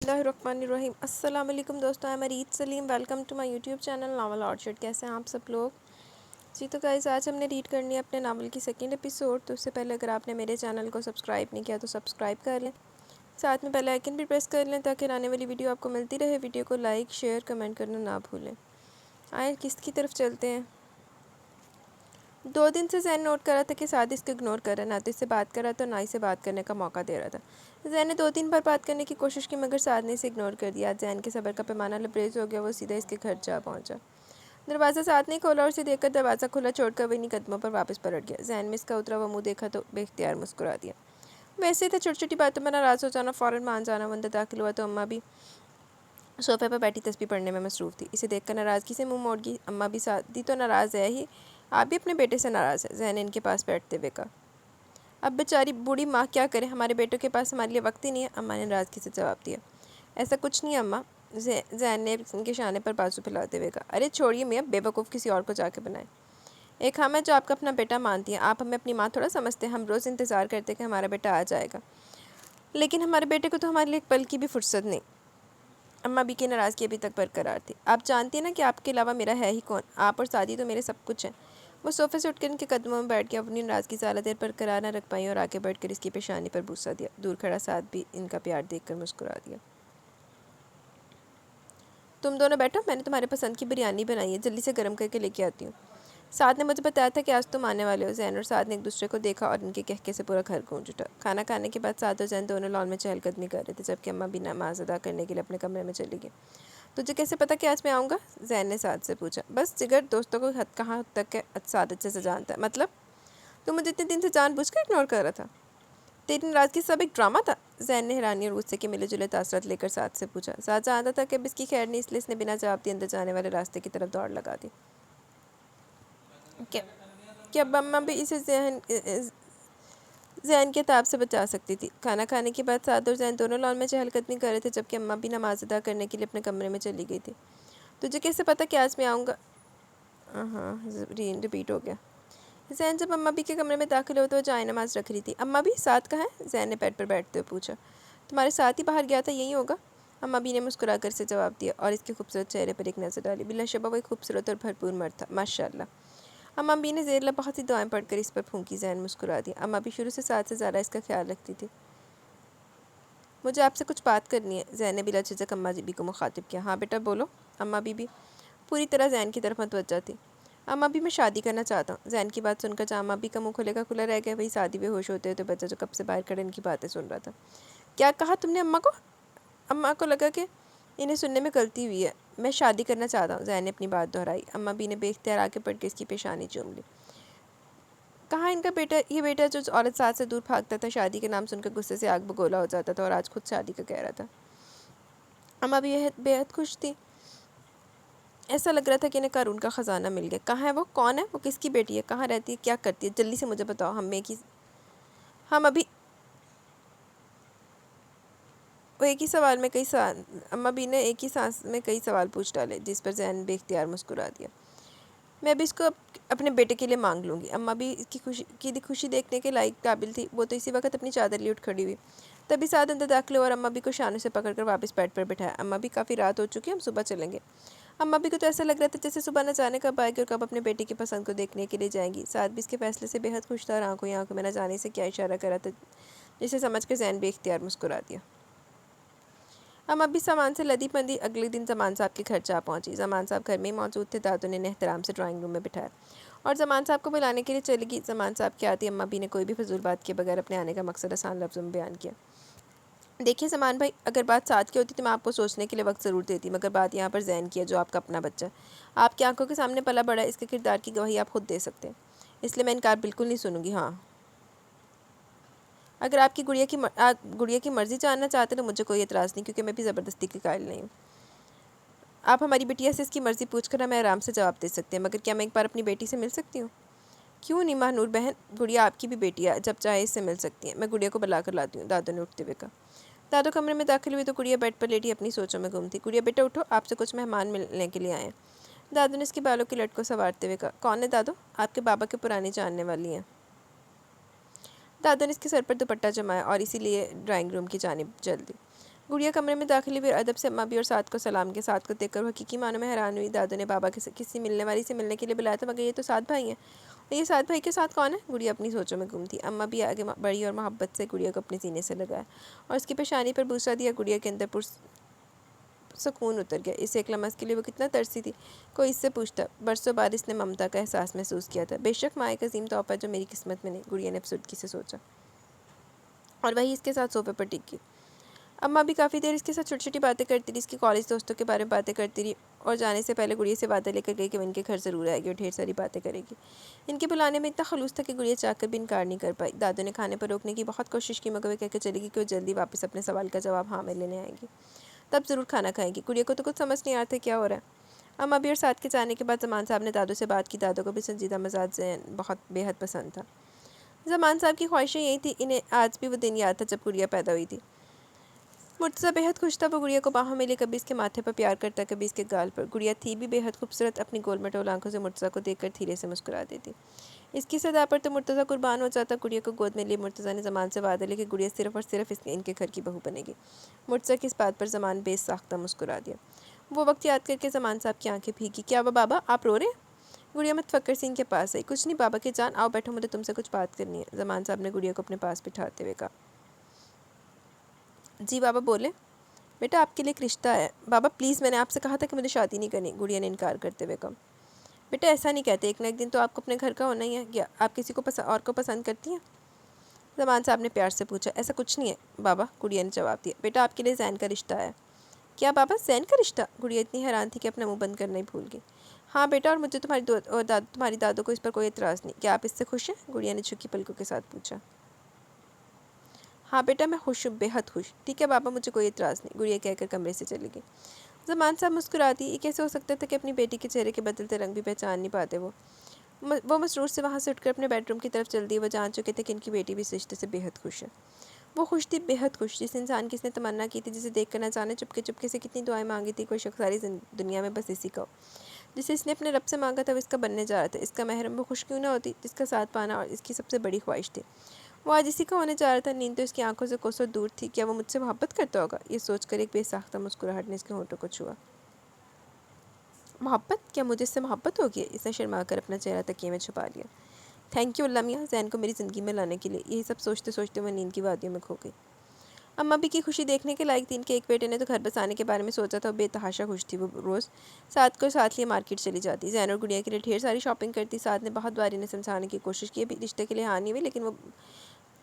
बिस्मिल्लाहिर्रहमानिर्रहीम। अस्सलाम वालेकुम दोस्तों, मैं Reet Salim. Welcome to my YouTube channel नावल ऑर्चर्ड। कैसे हैं आप सब लोग? जी तो गाइस, आज हमने रीड करनी है अपने नावल की सेकंड एपिसोड। तो उससे पहले अगर आपने मेरे चैनल को सब्सक्राइब नहीं किया तो सब्सक्राइब कर लें, साथ में बेल आइकन भी प्रेस कर लें ताकि आने वाली वीडियो आपको मिलती रहे। वीडियो को लाइक शेयर कमेंट करना ना भूलें। आए किस्त की तरफ चलते हैं। 2 दिन से ज़ैन नोट कर रहा था कि साद इसको इग्नोर कर रहा है, ना तो इससे बात कर रहा था ना इसे बात करने का मौका दे रहा था। ज़ैन ने 2-3 बार बात करने की कोशिश की मगर साद ने इसे इग्नोर कर दिया। आज ज़ैन के सब्र का पैमाना लबरेज हो गया। वो सीधा इसके घर जा पहुंचा। दरवाज़ा साद ने खोला और उसे देखकर दरवाज़ा खुला छोड़कर वही नहीं कदमों पर वापस पलट गया। ज़ैन में इसका उतरा हुआ मुँह देखा तो बेख्तियार मुस्कुरा दिया। वैसे ही था छोटी छोटी बातों में नाराज़ हो जाना, फ़ौरन मान जाना। वो अंदर दाखिल हुआ तो अम्मा भी सोफे पर बैठी तस्बीह पढ़ने में मसरूफ़ थी। इसे देखकर नाराज़गी से मुंह मोड़ गई। अम्मा भी सादी तो नाराज़ है ही, आप भी अपने बेटे से नाराज़ है। ज़ैन ने इनके पास बैठते हुए कहा। अब बेचारी बूढ़ी माँ क्या करे, हमारे बेटों के पास हमारे लिए वक्त ही नहीं है। अम्मा ने नाराज़गी से जवाब दिया। ऐसा कुछ नहीं अम्मा, ज़ैन ने उनके शाने पर बाजू फैलाते हुए कहा। अरे छोड़िए मियाँ, बेवकूफ़ किसी और को जाके बनाए। एक हम है जो आपका अपना बेटा मानती है, आप हमें अपनी माँ थोड़ा समझते हैं। हम रोज़ इंतज़ार करते कि हमारा बेटा आ जाएगा, लेकिन हमारे बेटे को तो हमारे लिए एक पल की भी फुर्सत नहीं। अम्मा भी की नाराज़गी अभी तक बरकरार थी। आप जानती हैं ना कि आपके अलावा मेरा है ही कौन? आप और सादी तो मेरे सब कुछ हैं। वो सोफे से उठकर इनके कदमों में बैठ के अपनी नाराज़गी ज़्यादा देर बरकरार न रख पाई और आगे बढ़कर इसकी पेशानी पर बूसा दिया। दूर खड़ा साद भी इनका प्यार देखकर मुस्कुरा दिया। तुम दोनों बैठो, मैंने तुम्हारे पसंद की बिरयानी बनाई है, जल्दी से गर्म करके लेके आती हूँ। साद ने मुझे बताया था कि आज तुम आने वाले हो। ज़ैन और साद ने एक दूसरे को देखा और इनके कहके से पूरा घर गूंज उठा। खाना खाने के बाद साद और ज़ैन दोनों लॉन में चहलकदमी कर रहे थे, जबकि अम्मा भी नमाज अदा करने के लिए अपने कमरे में चली गई। तुझे कैसे पता कि आज मैं आऊँगा? ज़ैन ने साद से पूछा। बस जिगर, दोस्तों को हद कहाँ तक है साद अच्छे से जानता है। मतलब तू मुझे इतने दिन से जानबूझकर इग्नोर कर रहा था? तेरी नाराज़गी सब एक ड्रामा था? ज़ैन ने हैरानी और गुस्से के मिले जुले तासरात लेकर साद से पूछा। साद जानता था कि अब इसकी खैर नहीं, इसलिए इसने बिना जवाब दिए अंदर जाने वाले रास्ते की तरफ दौड़ लगा दी। क्या अब अम्मा भी इसे ज़ैन के ताब से बचा सकती थी? खाना खाने के बाद साद और ज़ैन दोनों लॉन में चहलकदमी कर रहे थे, जबकि अम्मा भी नमाज अदा करने के लिए अपने कमरे में चली गई थी। तुझे कैसे पता कि आज मैं आऊँगा? हाँ, रिपीट हो गया। ज़ैन जब अम्मा भी के कमरे में दाखिल हुआ तो जाए नमाज रख रही थी। अम्मा भी साथ कहाँ है? ज़ैन ने बेड पर बैठते हुए पूछा। तुम्हारे साथ ही बाहर गया था, यही होगा। अम्मा भी ने मुस्कुरा कर से जवाब दिया और इसके खूबसूरत चेहरे पर एक नज़र डाली। बिलाशुबा वही खूबसूरत और भरपूर मर्द था, माशाअल्लाह। अम्मा भी ने ज़ेर बहुत ही दुआएं पढ़कर इस पर फूंकी। ज़ैन मुस्कुरा दिया। अम्मा भी शुरू से साथ से ज़्यादा इसका ख्याल रखती थी। मुझे आपसे कुछ बात करनी है। ज़ैन ने बिला झिझक अम्मा बीबी को मुखातिब किया। हाँ बेटा बोलो। अम्मा बीबी पूरी तरह ज़ैन की तरफ मतवज्जा थी। अम्मा भी मैं शादी करना चाहता हूँ। ज़ैन की बात सुनकर जहाँ अम्मा भी का मुँह खुलेगा खुला रह गया, वही शादी बेहोश होते हुए तो बच्चा जो कब से बाहर खड़े इनकी बातें सुन रहा था। क्या कहा तुमने अम्मा को? अम्मा को लगा कि इन्हें सुनने में गलती हुई है। मैं शादी करना चाहता हूँ। ज़ैन ने अपनी बात दोहराई। अम्मा भी ने बेख्तियार आके पढ़ के इसकी पेशानी चूम ली। कहाँ इनका बेटा, ये बेटा जो औरत साथ से दूर भागता था, शादी के नाम सुनकर गुस्से से आग बगोला हो जाता था और आज खुद शादी का कह रहा था। अम्मा भी बेहद खुश थी। ऐसा लग रहा था कि इन्हें कारून का ख़जाना मिल गया। कहाँ है वो? कौन है वो? किसकी बेटी है? कहाँ रहती है? क्या करती है? जल्दी से मुझे बताओ। हम अभी वो एक ही सवाल में कई सवाल अम्मा बी ने एक ही सांस में कई सवाल पूछ डाले, जिस पर ज़ैन बेख्तियार मुस्कुरा दिया। मैं अभी इसको अपने बेटे के लिए मांग लूँगी। अम्मा भी की खुशी देखने के लायक काबिल थी। वो तो इसी वक्त अपनी चादर लिए उठ खड़ी हुई। तभी साथ अंदर दाखिल हुआ और अम्मा भी को शानों से पकड़कर वापस बेड पर बिठाया। अम्मा भी काफ़ी रात हो चुकी है, हम सुबह चलेंगे। अम्मा भी को तो ऐसा लग रहा था जैसे सुबह न जाने कब आएगी और कब अपने बेटे की पसंद को देखने के लिए जाएंगी। साथ भी इसके फैसले से बेहद खुश था और आंखों ही आंखों में न जाने से क्या इशारा करा था, जिसे समझ कर ज़ैन बेख्तियार मुस्कुरा दिया। अम्मा भी सामान से लदी बंदी अगले दिन ज़मान साहब के घर जा पहुंची। ज़मान साहब घर में ही मौजूद थे। दादू ने एहतराम से ड्राइंग रूम में बिठाया और ज़मान साहब को बुलाने के लिए चली गई। ज़मान साहब के आती अम्मा भी ने कोई भी फजूल बात के बगैर अपने आने का मकसद आसान लफ्ज़ों में बयान किया। देखिए ज़मान भाई, अगर बात साथ की होती तो मैं आपको सोचने के लिए वक्त ज़रूर देती, मगर बात यहाँ पर ज़ैन की है, जो आपका अपना बच्चा आपकी आंखों के सामने पला बड़ा है। इसके किरदार की गवाही आप खुद दे सकते हैं, इसलिए मैं इनकार बिल्कुल नहीं सुनूंगी। हाँ, अगर आपकी गुड़िया की मर्ज़ी जानना चाहते तो मुझे कोई एतराज़ नहीं, क्योंकि मैं भी ज़बरदस्ती की कायल नहीं हूँ। आप हमारी बिटिया से इसकी मर्ज़ी पूछ कर हमें आराम से जवाब दे सकते हैं, मगर क्या मैं एक बार अपनी बेटी से मिल सकती हूँ? क्यों नहीं महानूर बहन, गुड़िया आपकी भी बेटी है, जब चाहे इससे मिल सकती है। मैं गुड़िया को बुला कर लाती हूँ, दादू ने उठते हुए कहा। दादू कमरे में दाखिल हुई तो गुड़िया बेड पर लेटी अपनी सोचों में गुम थी। गुड़िया बेटा उठो, आपसे कुछ मेहमान मिलने के लिए आए हैं। दादू ने इसके बालों की लट को संवारते हुए कहा। कौन है दादू? आपके बाबा के पुरानी जानने वाली हैं। दादू ने इसके सर पर दुपट्टा जमाया और इसीलिए ड्राइंग रूम की जानिब चल दी। गुड़िया कमरे में दाखिल हुई और अदब से अम्मा भी और साथ को सलाम के। साथ को देखकर वो हकीकी मानों में हैरान हुई। दादू ने बाबा के किसी मिलने वाली से मिलने के लिए बुलाया था, मगर ये तो साथ भाई हैं। ये साथ भाई के साथ कौन है? गुड़िया अपनी सोचों में गुम थी। अम्मा भी आगे बढ़ी और मोहब्बत से गुड़िया को अपने सीने से लगाया और उसकी पेशानी पर बूसा दिया। गुड़िया के अंदर सुकून उतर गया। इस एक लम्हे के लिए वो कितना तरसी थी, कोई इससे पूछता। बरसों बाद इसने ममता का एहसास महसूस किया था। बेशक माँ एक अजीम तोहफा जो मेरी किस्मत में नहीं, गुड़िया ने अफसुर्दगी से सोचा और वही इसके साथ सोफे पर टिक गई। अम्मा भी काफ़ी देर इसके साथ छोटी छोटी बातें करती रही, इसकी कॉलेज दोस्तों के बारे में बातें करती रही और जाने से पहले गुड़िया से वादा लेकर गई कि वो इनके घर ज़रूर आएगी और ढेर सारी बातें करेगी। इनके बुलाने में इतना खलूस था कि गुड़िया चाहकर भी इनकार नहीं कर पाई। दादू ने खाने पर रोकने की बहुत कोशिश की, मगर वे कहकर चलेगी कि वो जल्दी वापस अपने सवाल का जवाब हाँ में लेने आएगी, तब ज़रूर खाना खाएगी। गुड़िया को तो कुछ समझ नहीं आता क्या हो रहा है। अम्मा भी और साथ के जाने के बाद ज़मान साहब ने दादू से बात की। दादू को भी संजीदा मजाज ज़ैन बहुत बेहद पसंद था। ज़मान साहब की ख्वाहिशें यही थी। इन्हें आज भी वो दिन याद था जब गुड़िया पैदा हुई थी। मुर्तज़ा बेहद खुश था। वो गुड़िया को बाहों में ले कभी इसके माथे पर प्यार करता, कभी इसके गाल पर। गुड़िया थी भी बेहद खूबसूरत। अपनी गोल मटोल आंखों से मुर्तज़ा को देखकर धीरे से मुस्कुरा देती। इसकी सदा पर तो मुर्तज़ा कुर्बान हो जाता। गुड़िया को गोद में लिए मुर्तज़ा ने ज़मान से वादा लिया कि गुड़िया सिर्फ और सिर्फ इनके घर की बहू बनेगी। मुर्तज़ा की इस बात पर ज़मान बेसाख्ता मुस्कुरा दिया। वो वक्त याद करके ज़मान साहब की आंखें भीगी। क्या हुआ बाबा, आप रो रहे? गुड़िया मुतफक्कर सिंह के पास आई। कुछ नहीं बाबा की जान, आओ बैठो, मुझे तुमसे कुछ बात करनी है। ज़मान साहब ने गुड़िया को अपने पास बिठाते हुए कहा। जी बाबा बोले। बेटा आपके लिए एक रिश्ता है। बाबा प्लीज़, मैंने आपसे कहा था कि मुझे शादी नहीं करनी, गुड़िया ने इनकार करते हुए कहा। बेटा ऐसा नहीं कहते, एक ना एक दिन तो आपको अपने घर का होना ही है। क्या आप किसी को और को पसंद करती हैं? ज़मान साहब ने प्यार से पूछा। ऐसा कुछ नहीं है बाबा, गुड़िया ने जवाब दिया। बेटा आपके लिए जैन का रिश्ता है। क्या बाबा, जैन का रिश्ता? गुड़िया इतनी हैरान थी कि अपना मुंह बंद करना ही भूल गई। हाँ बेटा, और मुझे तुम्हारी दादू को इस पर कोई एतराज़ नहीं। क्या आप इससे खुश हैं? गुड़िया ने झुकी पलकों के साथ पूछा। हाँ बेटा मैं खुश हूँ, बेहद खुश। ठीक है बाबा, मुझे कोई एतराज़ नहीं, गुड़िया कहकर कमरे से चली गई। ज़मान साहब मुस्कुरा दी। ये कैसे हो सकता था कि अपनी बेटी के चेहरे के बदलते रंग भी पहचान नहीं पाते। वो मसरूर से वहाँ से उठकर अपने बेडरूम की तरफ चल दी। वो जान चुके थे कि इनकी बेटी भी इस रिश्ते से बेहद खुश है। वो खुश थी, बेहद खुश। जिस इंसान की इसने तमन्ना की थी, जिसे देख कर न जाने चुपके चुपके से कितनी दुआएं मांगी थी, कोई शख्स सारी दुनिया में बस इसी का हो। जिसे इसने अपने रब से मांगा था वो इसका बनने जा रहा था। इसका महरम वो खुश क्यों ना होती जिसका साथ पाना और इसकी सबसे बड़ी ख्वाहिश थी। वो आज इसी का होने जा रहा था। नींद तो इसकी आंखों से कोसों दूर थी। क्या वो मुझसे मोहब्बत करता होगा? ये सोचकर एक बेसाख्ता मुस्कुराहट ने इसके होंठों को छुआ। मोहब्बत? क्या मुझे इससे मोहब्बत होगी? इसने शर्मा कर अपना चेहरा तकिए में छुपा लिया। थैंक यू अल्लाह मियाँ, जैन को मेरी ज़िंदगी में लाने के लिए। यही सब सोचते सोचते मैं नींद की वादियों में खो गई। अम्मा भी की खुशी देखने के लायक थी। इनके एक बेटे ने तो घर बसाने के बारे में सोचा था। बेतहाशा खुश थी। वो रोज़ साथ लिए मार्केट चली जाती। जैन और गुड़िया के लिए ढेर सारी शॉपिंग करती। साथ ने बहुत बार इन्हें समझाने की कोशिश की, अभी रिश्ते के लिए हाँ नहीं हुई, लेकिन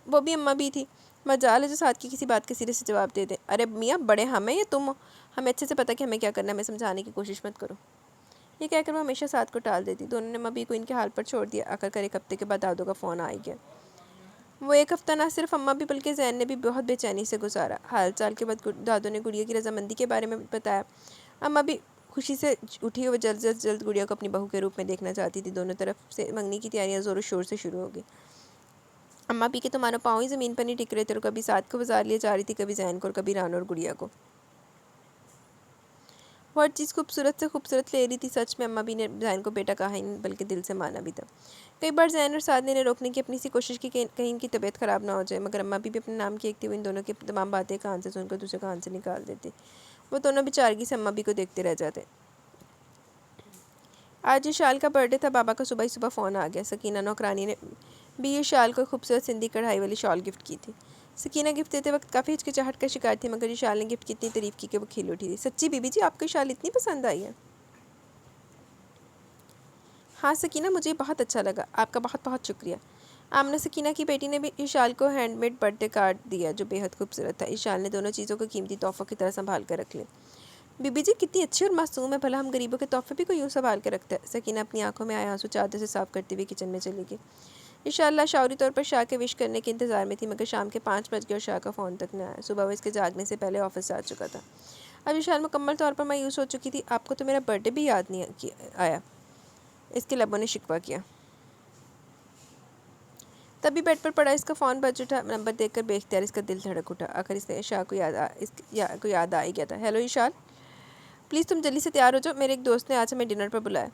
वो भी अम्मा भी थी। मजाल है जो साथ की किसी बात के सिरे से जवाब दे दे। अरे मियाँ, बड़े हम हैं या तुम हो? हमें अच्छे से पता कि हमें क्या करना है, हमें समझाने की कोशिश मत करो। ये कहकर वो हमेशा साथ को टाल देती। दोनों ने अम्मा भी को इनके हाल पर छोड़ दिया। आखिरकार एक हफ्ते के बाद दादू का फ़ोन आ गया। वो एक हफ्ता ना सिर्फ अम्मा भी बल्कि जैन ने भी बहुत बेचैनी से गुजारा। हाल चाल के बाद दादू ने गुड़िया की रजामंदी के बारे में बताया। अम्मा भी खुशी से उठी। वो जल्द गुड़िया को अपनी बहू के रूप में देखना चाहती थी। दोनों तरफ से मंगनी की तैयारियां ज़ोरों शोर से शुरू हो गई। अम्मा भी के तो मानो पाँव ही ज़मीन पर नहीं टिक रहे थे। और कभी साथ को बाजार लिए जा रही थी, कभी जैन को और कभी रानो और गुड़िया को। वो हर चीज़ खूबसूरत से खूबसूरत ले रही थी। सच में अम्मा भी ने जैन को बेटा कहा ही नहीं बल्कि दिल से माना भी था। कई बार जैन और साद ने इन्हें रोकने की अपनी सी कोशिश की कहीं इनकी तबीयत ख़राब ना हो जाए, मगर अम्मा भी अपने नाम की एक थी। वो इन दोनों की तमाम बातें कान से सुनकर दूसरे कान से निकाल देती। वो दोनों बेचारगी से अम्मा भी को देखते रह जाते। आज ये शाल का बर्थडे था। बाबा का सुबह ही सुबह फ़ोन आ गया। सकीना नौकरानी ने भी ये शाल को खूबसूरत सिंधी कढ़ाई वाली शॉल गिफ्ट की थी। सकीना गिफ्ट देते वक्त काफ़ी हिचकिचाहट का शिकार थी, मगर ये शाल ने गिफ्ट की इतनी तारीफ़ की कि वो खिल उठी थी। सच्ची बीबी जी, आपको ये शाल इतनी पसंद आई है? हाँ सकीना, मुझे बहुत अच्छा लगा। आपका बहुत बहुत शुक्रिया। आमना सकीना की बेटी ने भी इस शाल को हैंडमेड बर्थडे कार्ड दिया जो बेहद खूबसूरत था। इस शाल ने दोनों चीज़ों को कीमती तोहफ़ों की तरह संभाल कर रख लिया। बीबी जी कितनी अच्छी और मासूम है, भला हम गरीबों के तोहफ़े भी कोई यूँ संभाल कर रखता है। सकीना अपनी आंखों में आए आंसू चादर से साफ करते हुए किचन में चली गई। इंशाअल्लाह शाउरी तौर पर शाह के विश करने के इंतज़ार में थी, मगर शाम के 5 बज गए और शाह का फ़ोन तक न आया। सुबह वो इसके जागने से पहले ऑफिस जा चुका था। अब विशाल मुकम्मल तौर पर मायूस हो चुकी थी। आपको तो मेरा बर्थडे भी याद नहीं आया, इसके लबों ने शिकवा किया। तभी बेड पर पड़ा इसका फ़ोन बज उठा। नंबर देखकर बेख्तियार इसका दिल धड़क उठा। आखिर इसने शाह को याद आ ही गया था। हेलो ईशाल, प्लीज़ तुम जल्दी से तैयार हो जाओ, मेरे एक दोस्त ने आज हमें डिनर पर बुलाया।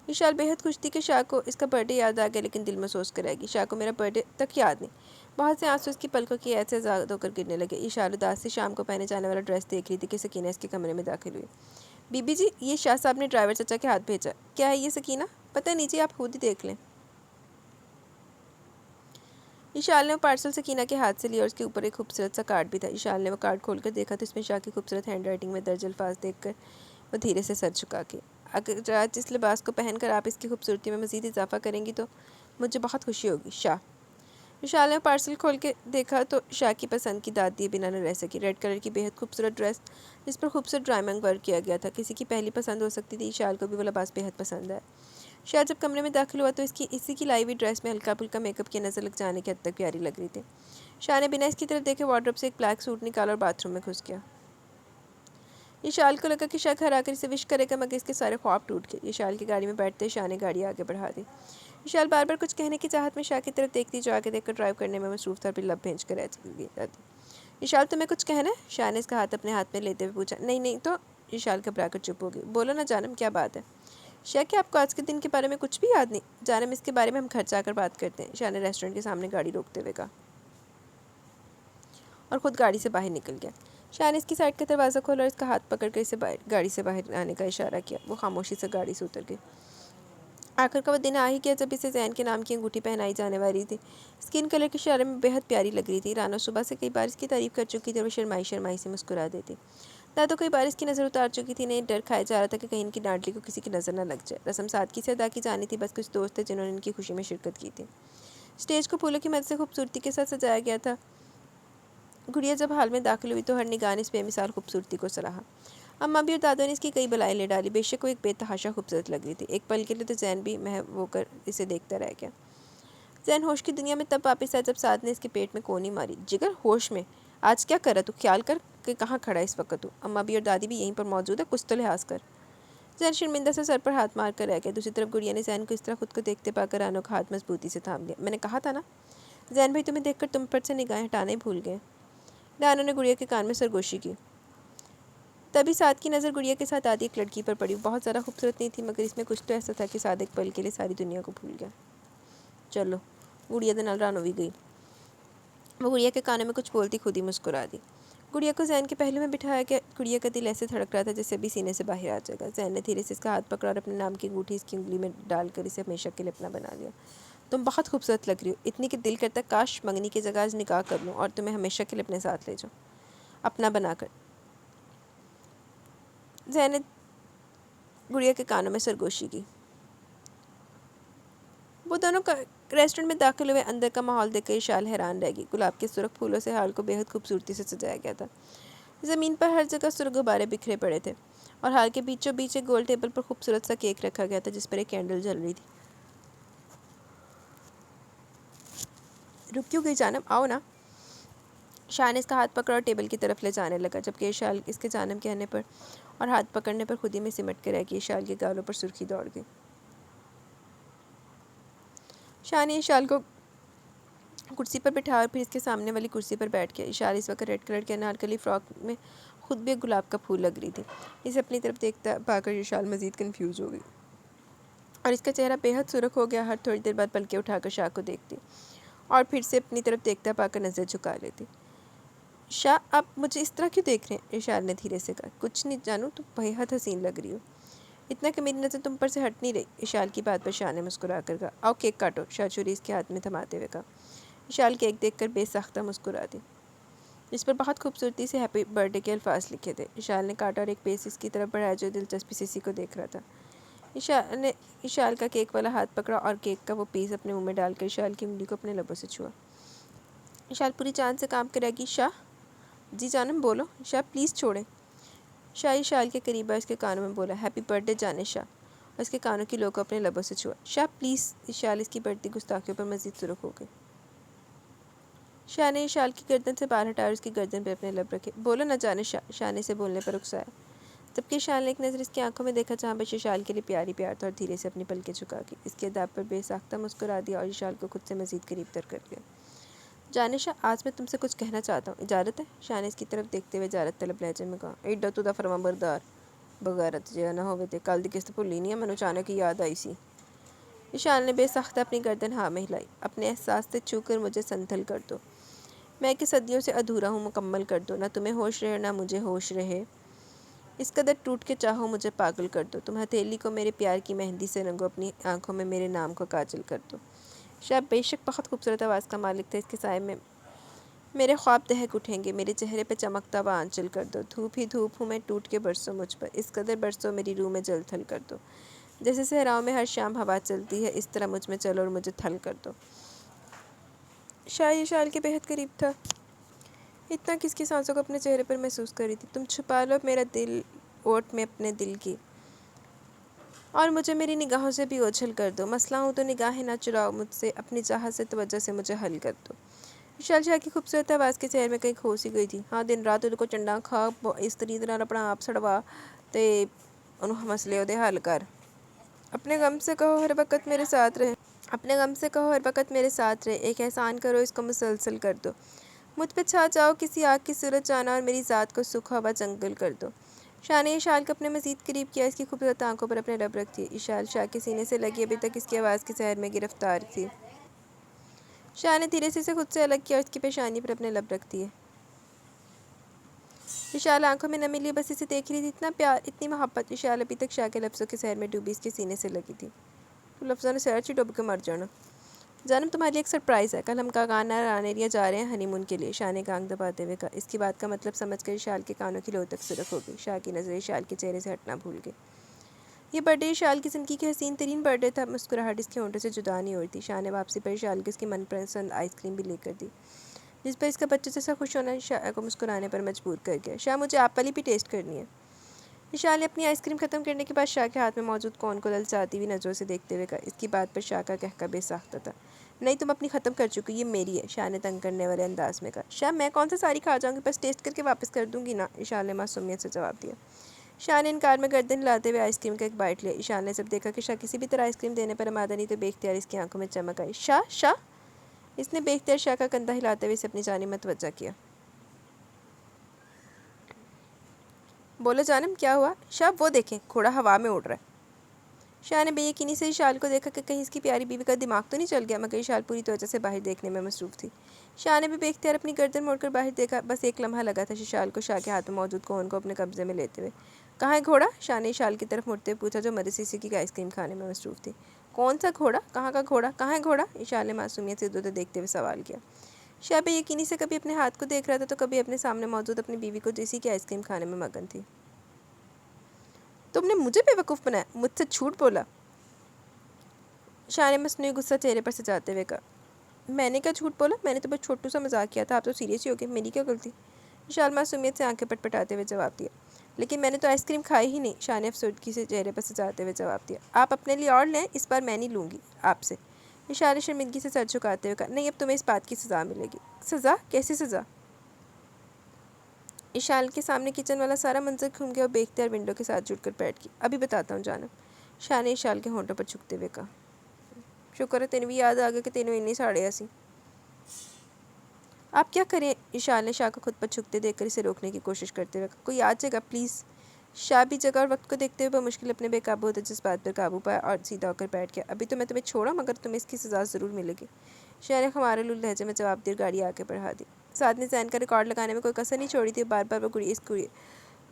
विशाल बेहद खुश थी कि शाह को इसका बर्थडे याद आ गया, लेकिन दिल में सोच कर रहेगी शाह को मेरा बर्थडे तक याद नहीं। بہت سے آنسو اس کی پلکوں کی ایسے آزاد ہو کر گرنے لگے۔ اشار اداس سے شام کو پہنے جانے والا ڈریس دیکھ رہی تھی کہ سکینہ اس کے کمرے میں داخل ہوئی۔ بی بی جی، یہ شاہ صاحب نے ڈرائیور چچا کے ہاتھ بھیجا۔ کیا ہے یہ سکینہ؟ پتہ نہیں جی، آپ خود ہی دیکھ لیں۔ اشال نے وہ پارسل سکینہ کے ہاتھ سے لیا اور اس کے اوپر ایک خوبصورت سا کارڈ بھی تھا۔ اشال نے وہ کارڈ کھول کر دیکھا تو اس میں شاہ کی خوبصورت ہینڈ رائٹنگ میں درج الفاظ دیکھ کر وہ دھیرے سے سر جھکا کے، اگر آج اس لباس کو پہن کر آپ اس کی خوبصورتی میں مزید اضافہ کریں گی تو مجھے بہت خوشی ہوگی، شاہ۔ اشال نے پارسل کھول کے دیکھا تو شاہ کی پسند کی داد دیے بنا نہ رہ سکی۔ ریڈ کلر کی بے حد خوبصورت ڈریس جس پر خوبصورت ڈائمنڈ ورک کیا گیا تھا، کسی کی پہلی پسند ہو سکتی تھی۔ اشال کو بھی وہ لباس بے حد پسند ہے۔ شاہ جب کمرے میں داخل ہوا تو اسی کی لائی ہوئی ڈریس میں ہلکا پھلکا میک اپ کی نظر لگ جانے کے حد تک پیاری لگ رہی تھی۔ شاہ نے بنا اس کی طرف دیکھے وارڈروب سے ایک بلیک سوٹ نکالا اور باتھ روم میں گھس گیا۔ اشال کو لگا کہ شاہ گھر آ کر اسے وش کرے گا، مگر اس کے سارے خواب ٹوٹ گئے۔ اشال کی گاڑی میں بیٹھتے شاہ نے گاڑی آگے بڑھا دی۔ اشال بار بار کچھ کہنے کی چاہت میں شاہ کی طرف دیکھتی جو آگے دیکھ کر ڈرائیو کرنے میں مصروف تھا، پھر لب بھیج کر جاتی۔ اشال، تمہیں کچھ کہنا ہے؟ شاہ نے اس کا ہاتھ اپنے ہاتھ میں لیتے ہوئے پوچھا۔ نہیں نہیں تو۔ اشال گھبرا کر چپ ہو گئی۔ بولو نا جانم، کیا بات ہے؟ شاہ، کہ آپ کو آج کے دن کے بارے میں کچھ بھی یاد نہیں؟ جانم، اس کے بارے میں ہم گھر جا کر بات کرتے ہیں، شاہ نے ریسٹورنٹ کے سامنے گاڑی روکتے ہوئے کہا اور خود گاڑی سے باہر نکل گیا۔ شاہ نے اس کی سائڈ کا دروازہ کھولا اور اس کا ہاتھ پکڑ کر اسے گاڑی سے باہر آنے کا اشارہ کیا۔ وہ خاموشی سے گاڑی سے اتر گئی۔ آخر کا وہ دن آ ہی گیا جب اسے زین کے نام کی انگوٹھی پہنائی جانے والی تھی۔ اسکن کلر کی شرح میں بے حد پیاری لگ رہی تھی۔ رانا صبح سے کئی بار اس کی تعریف کر چکی تھی اور وہ شرمائی شرمائی سے مسکرا دیتی۔ دادو کئی بار اس کی نظر اتار چکی تھی، انہیں ڈر کھایا جا رہا تھا کہ کہیں ان کی ڈانٹلی کو کسی کی نظر نہ لگ جائے۔ رسم سادگی سے ادا کی جانی تھی، بس کچھ دوست تھے جنہوں نے ان کی خوشی میں شرکت کی تھی۔ اسٹیج کو پھولوں کی مدد سے خوبصورتی کے ساتھ سجایا گیا تھا۔ گڑیا جب حال میں داخل ہوئی تو ہر نگاہ نے اس بے مثال خوبصورتی کو سراہا۔ اماں بھی اور دادو نے اس کی کئی بلائیں لے ڈالی۔ بے شک وہ ایک بے تحاشا خوبصورت لگ رہی تھی۔ ایک پل کے لیے تو زین بھی محو ہو کر اسے دیکھتا رہ گیا۔ زین ہوش کی دنیا میں تب واپس آیا جب سعد نے اس کے پیٹ میں کونی ماری۔ جگر، ہوش میں؟ آج کیا کر رہا تو؟ خیال کر کہ کہاں کھڑا ہے اس وقت تو؟ اماں بھی اور دادی بھی یہیں پر موجود ہے، کچھ تو لحاظ کر۔ زین شرمندہ سے سر پر ہاتھ مار کر رہ گیا۔ دوسری طرف گڑیا نے زین کو اس طرح خود کو دیکھتے پا کر رانو کا ہاتھ مضبوطی سے تھام لیا۔ میں نے کہا تھا نا، زین بھائی تمہیں دیکھ کر تم پر سے نگاہیں ہٹانا ہی بھول گئے۔ رانو نے گڑیا کے کان میں سرگوشی کی۔ تبھی سعد کی نظر گڑیا کے ساتھ آدھی ایک لڑکی پر پڑی۔ بہت زیادہ خوبصورت نہیں تھی، مگر اس میں کچھ تو ایسا تھا کہ سعد ایک پل کے لیے ساری دنیا کو بھول گیا۔ چلو، گڑیا دے نال رانو بھی گئی۔ وہ گڑیا کے کانوں میں کچھ بولتی خود ہی مسکرا دی۔ گڑیا کو زین کے پہلو میں بٹھایا گیا۔ گڑیا کا دل ایسے دھڑک رہا تھا جیسے ابھی سینے سے باہر آ جائے گا۔ زین نے دھیرے سے اس کا ہاتھ پکڑا اور اپنے نام کی انگوٹھی اس کی انگلی میں ڈال کر اسے ہمیشہ کے لیے اپنا بنا لیا۔ تم بہت خوبصورت لگ رہی ہو، اتنی کہ دل کرتا کاش منگنی کی جگہ آج نکاح کر لوں اور تمہیں ہمیشہ کے لیے اپنے ساتھ لے جاؤں، اپنا بنا کر۔ زین نے گڑیا کے کانوں میں سرگوشی کی۔ وہ دونوں ریسٹورنٹ میں داخل ہوئے۔ اندر کا ماحول دیکھ کر اشال حیران رہ گئی۔ گلاب کے سرخ پھولوں سے ہال کو بے حد خوبصورتی سے سجایا گیا تھا۔ زمین پر ہر جگہ سرخ غبارے بکھرے پڑے تھے اور ہال کے بیچوں بیچ ایک گول ٹیبل پر خوبصورت سا کیک رکھا گیا تھا جس پر ایک کینڈل جل رہی تھی۔ رک کیوں گئی جانم، آؤ نا۔ شاہ نے اس کا ہاتھ پکڑا اور ٹیبل کی طرف لے جانے لگا، جبکہ اشال اس کے جانم کہنے پر اور ہاتھ پکڑنے پر خود ہی میں سمٹ کے رہ گئی۔ اشال کے گالوں پر سرخی دوڑ گئی۔ شاہ نے اشال کو کرسی پر بٹھایا اور پھر اس کے سامنے والی کرسی پر بیٹھ گیا۔ اشال اس وقت ریڈ کلر کے انارکلی فراک میں خود بھی ایک گلاب کا پھول لگ رہی تھی۔ اسے اپنی طرف دیکھتا پا کر اشال مزید کنفیوز ہو گئی اور اس کا چہرہ بے حد سرخ ہو گیا۔ ہر تھوڑی دیر بعد پلکیں اٹھا کر شاہ کو دیکھتی اور پھر سے اپنی طرف دیکھتا پا کر نظر جھکا لیتی۔ شاہ، آپ مجھے اس طرح کیوں دیکھ رہے ہیں؟ اشال نے دھیرے سے کہا۔ کچھ نہیں جانو، تم بے حد حسین لگ رہی ہو، اتنا کہ میری نظر تم پر سے ہٹ نہیں رہی۔ اشال کی بات پر شاہ نے مسکرا کر کہا۔ آؤ کیک کاٹو، شاہ چھری اس کے ہاتھ میں تھماتے ہوئے کہا۔ اشال کیک دیکھ کر بے ساختہ مسکرا دی، جس پر بہت خوبصورتی سے ہیپی برتھ ڈے کے الفاظ لکھے تھے۔ اشال نے کاٹا اور ایک پیس اس کی طرف بڑھایا جو دلچسپی سے اسی کو دیکھ رہا تھا۔ اشال نے اشال کا کیک والا ہاتھ پکڑا اور کیک کا وہ پیس اپنے منہ میں ڈال کر اشال کی انگلی کو اپنے لبوں سے چھوا۔ اشال پوری جان سے کام کرے گی۔ شاہ جی جانم، بولو۔ شاہ پلیز چھوڑیں۔ شاہ اشال کے قریب آیا، اس کے کانوں میں بولا، ہیپی برتھ ڈے جانے شاہ، اور اس کے کانوں کی لو کو اپنے لبوں سے چھوا۔ شاہ پلیز۔ اشال اس کی بڑھتی گستاخیوں پر مزید سرخ ہو گئی۔ شاہ نے اشال کی گردن سے بال ہٹایا اور اس کی گردن پہ اپنے لب رکھے۔ بولو نہ جانے شاہ، شاہ نے اسے بولنے پر اکسایا، جبکہ اشال نے ایک نظر اس کی آنکھوں میں دیکھا جہاں بس اشال کے لیے پیاری پیار تھا، اور دھیرے سے اپنی پلکیں جھکا کے اس کے اداب پر بے ساختہ مسکرا دیا اور اشال کو خود سے مزید قریب تر کر لیا۔ جانے شاہ، آج میں تم سے کچھ کہنا چاہتا ہوں، اجازت ہے؟ شاہ نے اس کی طرف دیکھتے ہوئے اجازت طلب لہجے میں کہا۔ ایڈا تو دا فرما بردار بغیرت جے نہ ہوئے تے کل دی قسط بھلی نہیں ہے، مینوں اچانک ہی یاد آئی سی۔ اشال نے بے ساختہ اپنی گردن ہاں میں ہلائی۔ اپنے احساس سے چھو کر مجھے سنتھل کر دو، میں کہ صدیوں سے ادھورا ہوں، مکمل کر دو، نہ تمہیں ہوش رہے نہ مجھے ہوش رہے، اس قدر ٹوٹ کے چاہو مجھے پاگل کر دو، تم ہتھیلی کو میرے پیار کی مہندی سے رنگو، اپنی آنکھوں میں میرے نام کو کاجل کر دو۔ شاید بے شک بہت خوبصورت آواز کا مالک تھا، اس کے سائے میں میرے خواب دہک اٹھیں گے، میرے چہرے پہ چمکتا ہوا آنچل کر دو، دھوپ ہی دھوپ ہوں میں، ٹوٹ کے برسو مجھ پر، اس قدر برسو میری روح میں جل تھل کر دو، جیسے صحراؤں میں ہر شام ہوا چلتی ہے، اس طرح مجھ میں چلو اور مجھے تھل کر دو۔ شاہ شال کے بہت قریب تھا، اتنا کس کی سانسوں کو اپنے چہرے پر محسوس کر رہی تھی۔ تم چھپا لو میرا دل اوٹ میں اپنے دل کی، اور مجھے میری نگاہوں سے بھی اوجھل کر دو، مسئلہ ہوں تو نگاہیں نہ چراؤ مجھ سے، اپنی چاہت سے توجہ سے مجھے حل کر دو۔ وشال شاہ کی خوبصورت آواز کے چہرے میں کہیں کھوسی گئی تھی۔ ہاں دن رات ان کو چنڈا کھا اس طرح اپنا آپ سڑوا تے انہوں مسئلے دے حل کر، اپنے غم سے کہو ہر وقت میرے ساتھ رہے، اپنے غم سے کہو ہر وقت میرے ساتھ رہے، ایک احسان کرو اس کو مسلسل کر دو، مجھ پہ چھا جاؤ کسی آگ کی صورت جانا، اور میری ذات کو سکھ ہوا جنگل کر دو۔ شاہ نے اشال کو اپنے مزید قریب کیا، اس کی خوبصورت آنکھوں پر اپنے لب رکھ دیے۔ اشال شاہ کے سینے سے لگی، ابھی تک اس کی آواز کے سحر میں گرفتار تھی۔ شاہ نے دھیرے سے اسے خود سے الگ کیا اور اس کی پیشانی پر اپنے لب رکھ دیے۔ اشال آنکھوں میں نمی لیے بس اسے دیکھ رہی تھی، اتنا پیار، اتنی محبت۔ اشال ابھی تک شاہ کے لفظوں کے سحر میں ڈوبی اس کے سینے سے لگی تھی۔ تو لفظوں نے سحر چی ڈوب کے مر جانا۔ جانم تمہارے لیے ایک سرپرائز ہے، کل ہم کاغانا رانیریا جا رہے ہیں ہنی مون کے لیے، شاہ نے کان دباتے ہوئے کہا۔ اس کی بات کا مطلب سمجھ کر اشال کے کانوں کی لو تک سرخ ہو گئی، شاہ کی نظریں اشال کے چہرے سے ہٹنا بھول گئی۔ یہ برتھ ڈے اشال کی زندگی کے حسین ترین برتھ ڈے تھا، مسکراہٹ اس کے ہونٹوں سے جدا نہیں ہو رہی تھی۔ شاہ نے واپسی پر اشال کی اس کی من پسند آئس کریم بھی لے کر دی، جس پر اس کا بچوں جیسا خوش ہونا شاہ کو مسکرانے پر مجبور کر گیا۔ شاہ مجھے آپ والی بھی ٹیسٹ کرنی ہے۔ اشال نے اپنی آئس کریم ختم کرنے کے بعد شاہ کے ہاتھ میں موجود کون کو للچاتی ہوئی نظروں سے دیکھتے ہوئے کہا۔ اس کی بات پر شاہ کا کہکہ بے ساختہ تھا۔ نہیں تم اپنی ختم کر چکی، یہ میری ہے، شاہ نے تنگ کرنے والے انداز میں کہا۔ شاہ میں کون سا ساری کھا جاؤں گی، بس ٹیسٹ کر کے واپس کر دوں گی نا، اشال نے معصومیت سے جواب دیا۔ شاہ نے انکار میں گردن ہلاتے ہوئے آئس کریم کا ایک بائٹ لیا۔ اشال نے جب دیکھا کہ شاہ کسی بھی طرح آئس کریم دینے پر آمادہ نہیں تو بے اختیار اس کی آنکھوں میں چمک آئی۔ شاہ اس نے بے اختیار شاہ کا کندھا ہلاتے ہوئے اسے اپنی جانب متوجہ کیا۔ بولو جانم کیا ہوا؟ شاہ وہ دیکھیں، گھوڑا ہوا میں اڑ رہا ہے۔ شاہ نے بے یقینی سے اشال کو دیکھا کہ کہیں اس کی پیاری بیوی کا دماغ تو نہیں چل گیا، مگر اشال پوری توجہ سے باہر دیکھنے میں مصروف تھی۔ شاہ نے بھی بے اختیار اپنی گردن موڑ کر باہر دیکھا، بس ایک لمحہ لگا تھا اشال کو شاہ کے ہاتھ میں موجود کون کو اپنے قبضے میں لیتے ہوئے۔ کہاں ہے گھوڑا؟ شاہ نے اشال کی طرف مڑتے پوچھا، جو مدرسے کی آئس کریم کھانے میں مصروف تھی۔ کون سا گھوڑا؟ کہاں کا گھوڑا؟ کہاں ہے گھوڑا؟ اشال نے معصومیت سے ادھر دیکھتے ہوئے سوال کیا۔ شاہ بے یقینی سے کبھی اپنے ہاتھ کو دیکھ رہا تھا تو کبھی اپنے سامنے موجود اپنی بیوی کو، جیسی کہ آئس کریم کھانے میں مگن تھی۔ تم نے مجھے بے وقوف بنایا، مجھ سے جھوٹ بولا، شاہ نے مصنوعی غصہ چہرے پر سجاتے ہوئے کہا۔ میں نے کیا جھوٹ بولا، میں نے تو بس چھوٹو سا مذاق کیا تھا، آپ تو سیریس ہی ہو گئے، میری کیا غلطی؟ اشال معصومیت سے آنکھیں پٹپٹاتے ہوئے جواب دیا۔ لیکن میں نے تو آئس کریم کھائی ہی نہیں، شاہ نے افسردگی سے چہرے پر سجاتے ہوئے جواب دیا۔ آپ اپنے لیے اور لیں، اس بار میں نہیں لوں گی آپ سے، اشال نے شرمندگی سے سر جھکاتے ہوئے کہا۔ نہیں، اب تمہیں اس بات کی سزا ملے گی۔ سزا؟ کیسی سزا؟ اشال کے سامنے کچن والا سارا منظر گھوم گیا اور بے اختیار ونڈو کے ساتھ جڑ کر بیٹھ گئی۔ ابھی بتاتا ہوں جانب، شاہ نے اشال کے ہونٹوں پر چھکتے ہوئے کہا۔ شکر ہے تینوں بھی یاد آ گیا کہ تینوں انہیں ساڑے ایسی۔ آپ کیا کریں؟ اشال نے شاہ کو خود پر چھکتے دیکھ کر اسے روکنے کی کوشش کرتے ہوئے کہا۔ کوئی آ جائے گا پلیز۔ شاہ بھی جگہ اور وقت کو دیکھتے ہوئے بمشکل اپنے بے قابو ہوتے جذبات پر قابو پایا اور سیدھا ہو کر بیٹھ گیا۔ ابھی تو میں تمہیں چھوڑا، مگر تمہیں اس کی سزا ضرور ملے گی، شاہ نے خمارالول لہجے میں جواب دی اور گاڑی آگے بڑھا دی۔ سعد نے ذہن کا ریکارڈ لگانے میں کوئی کسر نہیں چھوڑی تھی، بار بار وہ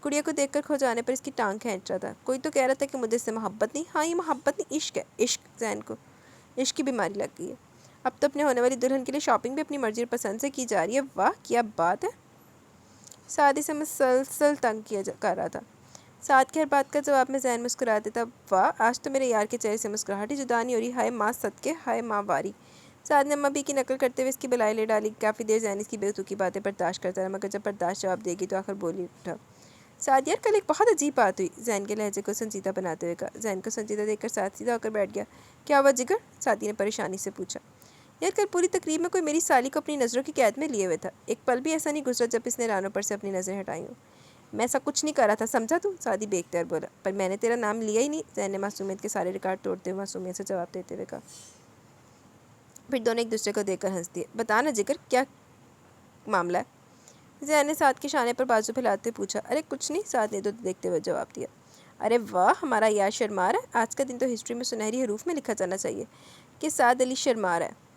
گڑیا کو دیکھ کر کھو جانے پر اس کی ٹانگ کھینچ رہا تھا۔ کوئی تو کہہ رہا تھا کہ مجھے اس سے محبت نہیں، ہاں یہ محبت نہیں، عشق ہے، عشق، ذہن کو عشق کی بیماری لگ گئی ہے۔ اب تو اپنے ہونے والی دلہن کے لیے شاپنگ بھی اپنی مرضی اور پسند سے کی جا رہی ہے، واہ کیا بات ہے۔ سعد اسے مسلسل تنگ کر رہا تھا۔ سعد کی ہر بات کا جواب میں ذہن مسکرا دیتا، واہ آج تو میرے یار کے چہرے سے مسکراہٹ ہی جدا نہیں ہو رہی، ہائے ماں صدقے، ہائے ماں واری۔ سعد نے اماں بھی کی نقل کرتے ہوئے اس کی بلائی لے ڈالی۔ کافی دیر ذہن اس کی بے کی باتیں برداشت کرتا رہا، مگر جب برداشت جواب دے گی تو آخر بول ہی اٹھا۔ سعد یار کل ایک بہت عجیب بات ہوئی، ذہن کے لہجے کو سنجیدہ بناتے ہوئے کہا۔ ذہن کو سنجیدہ دیکھ کر سعد سیدھا ہو کر بیٹھ گیا۔ کیا ہوا جگر؟ سعدی نے پریشانی سے پوچھا۔ یار کل پوری تقریب میں کوئی میری سالی کو اپنی نظروں کی قید میں لیے ہوئے تھا، ایک پل بھی ایسا نہیں گزرا جب اس نے رانوں پر سے اپنی نظریں ہٹائی ہوں۔ میں ایسا کچھ نہیں کر رہا تھا، سمجھا تو؟ سعدی بے اختیار بولا۔ پر میں نے تیرا نام لیا ہی نہیں، ذہن نے معصومیت کے سارے ریکارڈ توڑتے ہوئے معصومیت سے جواب دیتے ہوئے کہا۔ پھر دونوں ایک دوسرے کو دیکھ کر ہنس دیے۔ بتا نا جگر کیا معاملہ ہے؟ ذہن نے سعد کے شانے پر بازو پھیلاتے پوچھا۔ ارے کچھ نہیں، سعد نے ادھر دیکھتے ہوئے جواب دیا۔ ارے واہ، ہمارا یار شرما رہا ہے۔ آج کا دن تو ہسٹری میں سنہری حروف میں لکھا جانا چاہیے کہ سعد علی شرما رہا ہے۔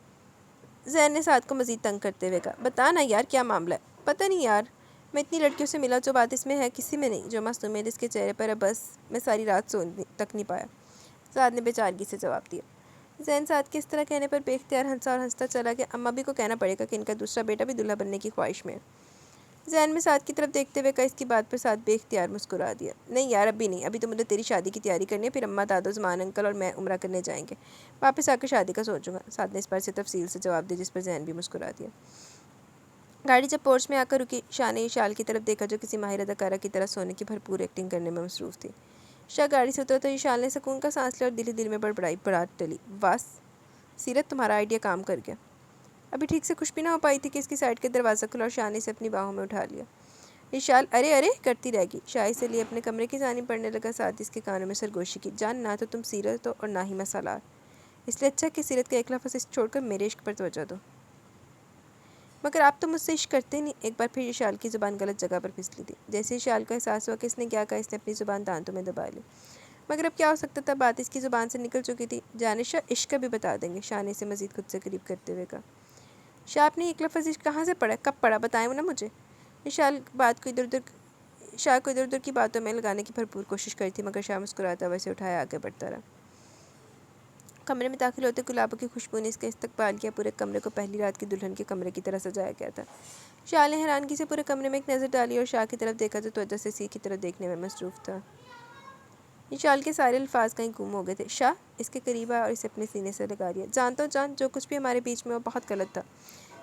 زین نے سعد کو مزید تنگ کرتے ہوئے کہا، بتا نا یار کیا معاملہ ہے؟ پتہ نہیں یار، میں اتنی لڑکیوں سے ملا، جو بات اس میں ہے کسی میں نہیں۔ جو معصومیت اس کے چہرے پر ہے، بس میں ساری رات سو تک نہیں پایا، سعد نے بیچارگی سے جواب دیا۔ زین سعد کے اس طرح کہنے پر بے اختیار ہنسا اور ہنستا چلا کہ اماں بھی کو کہنا پڑے گا کہ ان کا دوسرا بیٹا بھی دلہا بننے کی خواہش میں ہے۔ زین میں سعد کی طرف دیکھتے ہوئے کہا، اس کی بات پر سعد بے اختیار مسکرا دیا۔ نہیں یار، ابھی نہیں، ابھی تو مجھے تیری شادی کی تیاری کرنی ہے، پھر اماں دادو زمان انکل اور میں عمرہ کرنے جائیں گے، واپس آ کر شادی کا سوچوں گا، سعد نے اس پر سے تفصیل سے جواب دیا، جس پر زین بھی مسکرا دیا۔ گاڑی جب پورچ میں آ کر رکی، شاہ نے اشال کی طرف دیکھا جو کسی ماہر اداکارہ کی طرح سونے کی بھرپور ایکٹنگ کرنے میں مصروف تھی۔ شاہ گاڑی سے اترا تو اشال نے سکون کا سانس لیا اور دل ہی دل میں بڑبڑاہٹ ٹلی، واس سیرت، تمہارا آئیڈیا کام کر گیا۔ ابھی ٹھیک سے خوش بھی نہ ہو پائی تھی کہ اس کی سائڈ کے دروازہ کھلا اور شاہ نے اسے اپنی باہوں میں اٹھا لیا۔ اشال ارے ارے کرتی رہ گئی۔ شاہ سے لیے اپنے کمرے کی جانب بڑھنے لگا، ساتھ اس کے کانوں میں سرگوشی کی، جان نہ تو تم سیرت ہو اور نہ ہی میں سالار، اس لیے اچھا کہ سیرت کا ایک لفظ چھوڑ کر میرے عشق پر توجہ دو۔ مگر آپ تو مجھ سے عشق کرتے نہیں۔ ایک بار پھر اشال کی زبان غلط جگہ پر پھسلی تھی۔ جیسے اشال کو احساس ہوا کہ اس نے کیا کہا، اس نے اپنی زبان دانتوں میں دبا لی، مگر اب کیا ہو سکتا تھا، بات اس کی زبان سے نکل چکی تھی۔ جانے شاہ، عشق کا بھی بتا دیں گے، شاہ نے اسے مزید خود سے قریب کرتے ہوئے کہا۔ شاہ، آپ نے ایک لفظ عشق کہاں سے پڑھا، کب پڑھا، بتائیں نا مجھے۔ شاہ کو ادھر ادھر کی باتوں میں لگانے کی بھرپور کوشش کری تھی، مگر شاہ مسکراتا ہوا اسے اٹھائے آگے بڑھتا رہا۔ کمرے میں داخل ہوتے گلابوں کی خوشبو نے اس کا استقبال کیا، پورے کمرے کو پہلی رات کی دلہن کے کمرے کی طرح سجایا گیا تھا۔ شاہ نے حیرانگی سے پورے کمرے میں ایک نظر ڈالی اور شاہ کی طرف دیکھا تو توجہ سے اسی کی طرف دیکھنے میں مصروف تھا۔ اشال کے سارے الفاظ کہیں گم ہو گئے تھے۔ شاہ اس کے قریب آیا اور اسے اپنے سینے سے لگا لیا۔ جانتا ہوں جان، جو کچھ بھی ہمارے بیچ میں وہ بہت غلط تھا،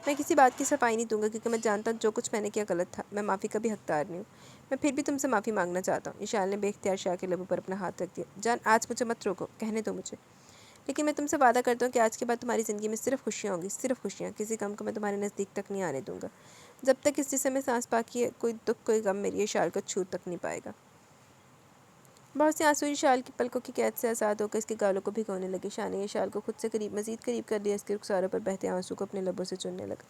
میں کسی بات کی صفائی نہیں دوں گا، کیونکہ میں جانتا ہوں جو کچھ میں نے کیا غلط تھا، میں معافی کا بھی حقدار نہیں ہوں، میں پھر بھی تم سے معافی مانگنا چاہتا ہوں۔ اشال نے بے اختیار شاہ کے لبوں پر اپنا ہاتھ رکھ دیا۔ جان، آج مجھے مت روکو، کہنے دو مجھے، لیکن میں تم سے وعدہ کرتا ہوں کہ آج کے بعد تمہاری زندگی میں صرف خوشیاں ہوں گی، صرف خوشیاں، کسی غم کو میں تمہارے نزدیک تک نہیں آنے دوں گا۔ جب تک اس جسم میں سانس باقی ہے، کوئی دکھ کوئی غم میری اشال کو چھو تک نہیں پائے گا۔ بہت سے آنسو اشال کی پلکوں کی قید سے آزاد ہو کر اس کے گالوں کو بھگونے لگے۔ شاہ نے اشال کو خود سے مزید قریب کر لیا، اس کے رخساروں پر بہتے آنسو کو اپنے لبوں سے چننے لگا۔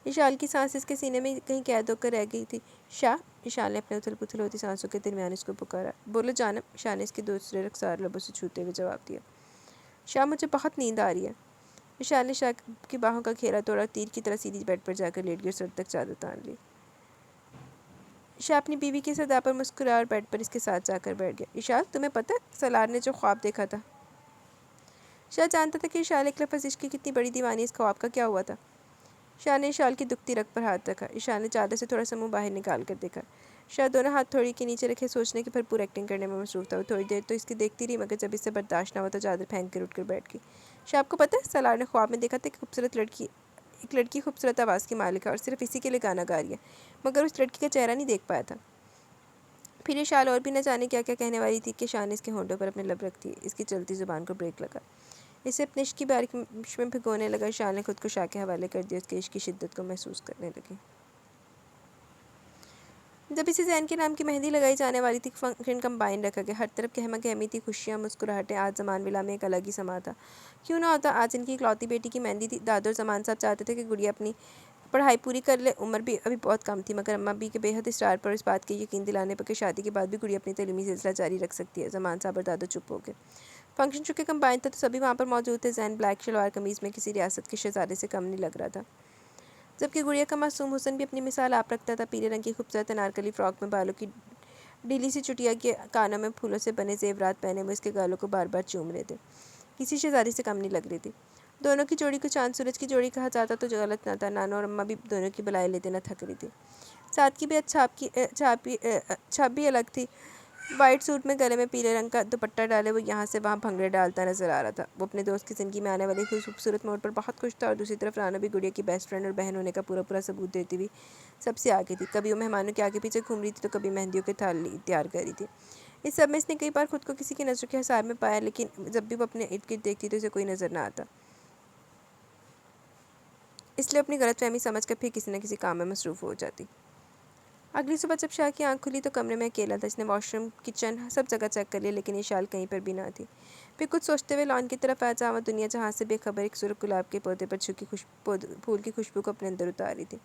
اشال کی سانس اس کے سینے میں کہیں قید ہو کر رہ گئی تھی۔ شاہ، اشال نے اپنے اتھل پتھل ہوتی سانسوں کے درمیان اس کو پکارا۔ بولو جانم، شاہ نے اس کے دوسرے رخسار لبوں سے چھوتے ہوئے جواب دیا۔ شاہ، مجھے بہت نیند آ رہی ہے۔ اشال نے شاہ کی باہوں کا گھیرا توڑا، تیر کی طرح سیدھی بیڈ پر جا کر لیٹ گئی اور سر تک چادر تان لی۔ شاہ اپنی بیوی کی صدا پر مسکرایا اور بیڈ پر اس کے ساتھ جا کر بیٹھ گیا۔ اشال، تمہیں پتہ ہے سالار نے جو خواب دیکھا تھا؟ شاہ جانتا تھا کہ اشال ایک لفظ عشق کی کتنی بڑی دیوانی، اس خواب کا کیا ہوا تھا؟ شاہ نے اشال کی دکھتی رگ پر ہاتھ رکھا۔ اشال نے چادر سے تھوڑا سا منہ باہر نکال کر دیکھا۔ شاہ دونوں ہاتھ تھوڑی کے نیچے رکھے سوچنے کی بھرپور ایکٹنگ کرنے میں مصروف تھا۔ وہ تھوڑی دیر تو اس کی دیکھتی رہی، مگر جب اس سے برداشت نہ ہوا تو چادر پھینک کر اٹھ کر بیٹھ گئی۔ شاہ، آپ کو پتہ ہے سالار نے خواب میں دیکھا تھا کہ ایک لڑکی خوبصورت آواز کی مالک ہے اور صرف اسی کے لیے گانا گا رہی ہے، مگر اس لڑکی کا چہرہ نہیں دیکھ پایا تھا۔ پھر یہ شال اور بھی نہ جانے کیا کیا کہنے والی تھی کہ شاہ نے اس کے ہونٹوں پر اپنے لب رکھ دیے۔ اس کی چلتی زبان کو بریک لگا، اسے اپنے عشق کی بارش میں بھگونے لگا۔ شال نے خود کو شاہ کے حوالے کر دیا، اس کے عشق کی شدت کو محسوس کرنے لگی۔ جب اسے زین کے نام کی مہندی لگائی جانے والی تھی، فنکشن کمبائن رکھا گیا، ہر طرف گہما گہمی تھی، خوشیاں، مسکراہٹیں۔ آج زمان ولا میں ایک الگ ہی سما تھا۔ کیوں نہ ہوتا، آج ان کی اکلوتی بیٹی کی مہندی تھی۔ دادو اور زمان صاحب چاہتے تھے کہ گڑیا اپنی پڑھائی پوری کر لے، عمر بھی ابھی بہت کم تھی، مگر اماں بھی کے بے حد اصرار پر اور اس بات کے یقین دلانے پر کہ شادی کے بعد بھی گڑیا اپنی تعلیمی سلسلہ جاری رکھ سکتی ہے، زمان صاحب اور دادو چپ ہو گئے۔ فنکشن چونکہ کمبائن تھا تو سبھی وہاں پر موجود تھے۔ زین بلیک شلوار قمیض میں کسی ریاست کے شہزادے سے کم نہیں لگ رہا تھا، جبکہ گڑیا کا معصوم حسن بھی اپنی مثال آپ رکھتا تھا۔ پیلے رنگ کی خوبصورت انارکلی فراک میں بالوں کی ڈھیلی سی چٹیا کے کانوں میں پھولوں سے بنے زیورات پہنے ہوئے اس کے گالوں کو بار بار چوم رہے تھے، کسی شہزادی سے کم نہیں لگ رہی تھی۔ دونوں کی جوڑی کو چاند سورج کی جوڑی کہا جاتا تو جو غلط نہ تھا۔ نانو اور اماں بھی دونوں کی بلائے لیتے نہ تھک رہی تھی۔ ساتھ کی بھی چھاپ بھی الگ تھی۔ وائٹ سوٹ میں گلے میں پیلے رنگ کا دوپٹہ ڈالے وہ یہاں سے وہاں بھنگڑے ڈالتا نظر آ رہا تھا۔ وہ اپنے دوست کی زندگی میں آنے والے خوبصورت موڑ پر بہت خوش تھا، اور دوسری طرف رانو بھی گڑیا کی بیسٹ فرینڈ اور بہن ہونے کا پورا ثبوت دیتی ہوئی سب سے آگے تھی۔ کبھی وہ مہمانوں کے آگے پیچھے گھوم رہی تھی تو کبھی مہندیوں کے تھالی تیار کر رہی تھی۔ اس سب میں اس نے کئی بار خود کو کسی کی نظروں کے حساب میں پایا، لیکن جب بھی وہ اپنے ارد گرد دیکھتی تو اسے کوئی نظر نہ آتا، اس لیے اپنی غلط فہمی سمجھ کر پھر کسی نہ کسی کام میں مصروف ہو جاتی۔ اگلی صبح جب شاہ کی آنکھ کھلی تو کمرے میں اکیلا تھا۔ اس نے واش روم، کچن، سب جگہ چیک کر لیا، لیکن یہ شال کہیں پر بھی نہ تھی۔ پھر کچھ سوچتے ہوئے لان کی طرف آیا، جہاں وہ دنیا جہاں سے بے خبر ایک سرخ گلاب کے پودے پر چھکی پھول کی خوشبو کو اپنے اندر اتار رہی تھی۔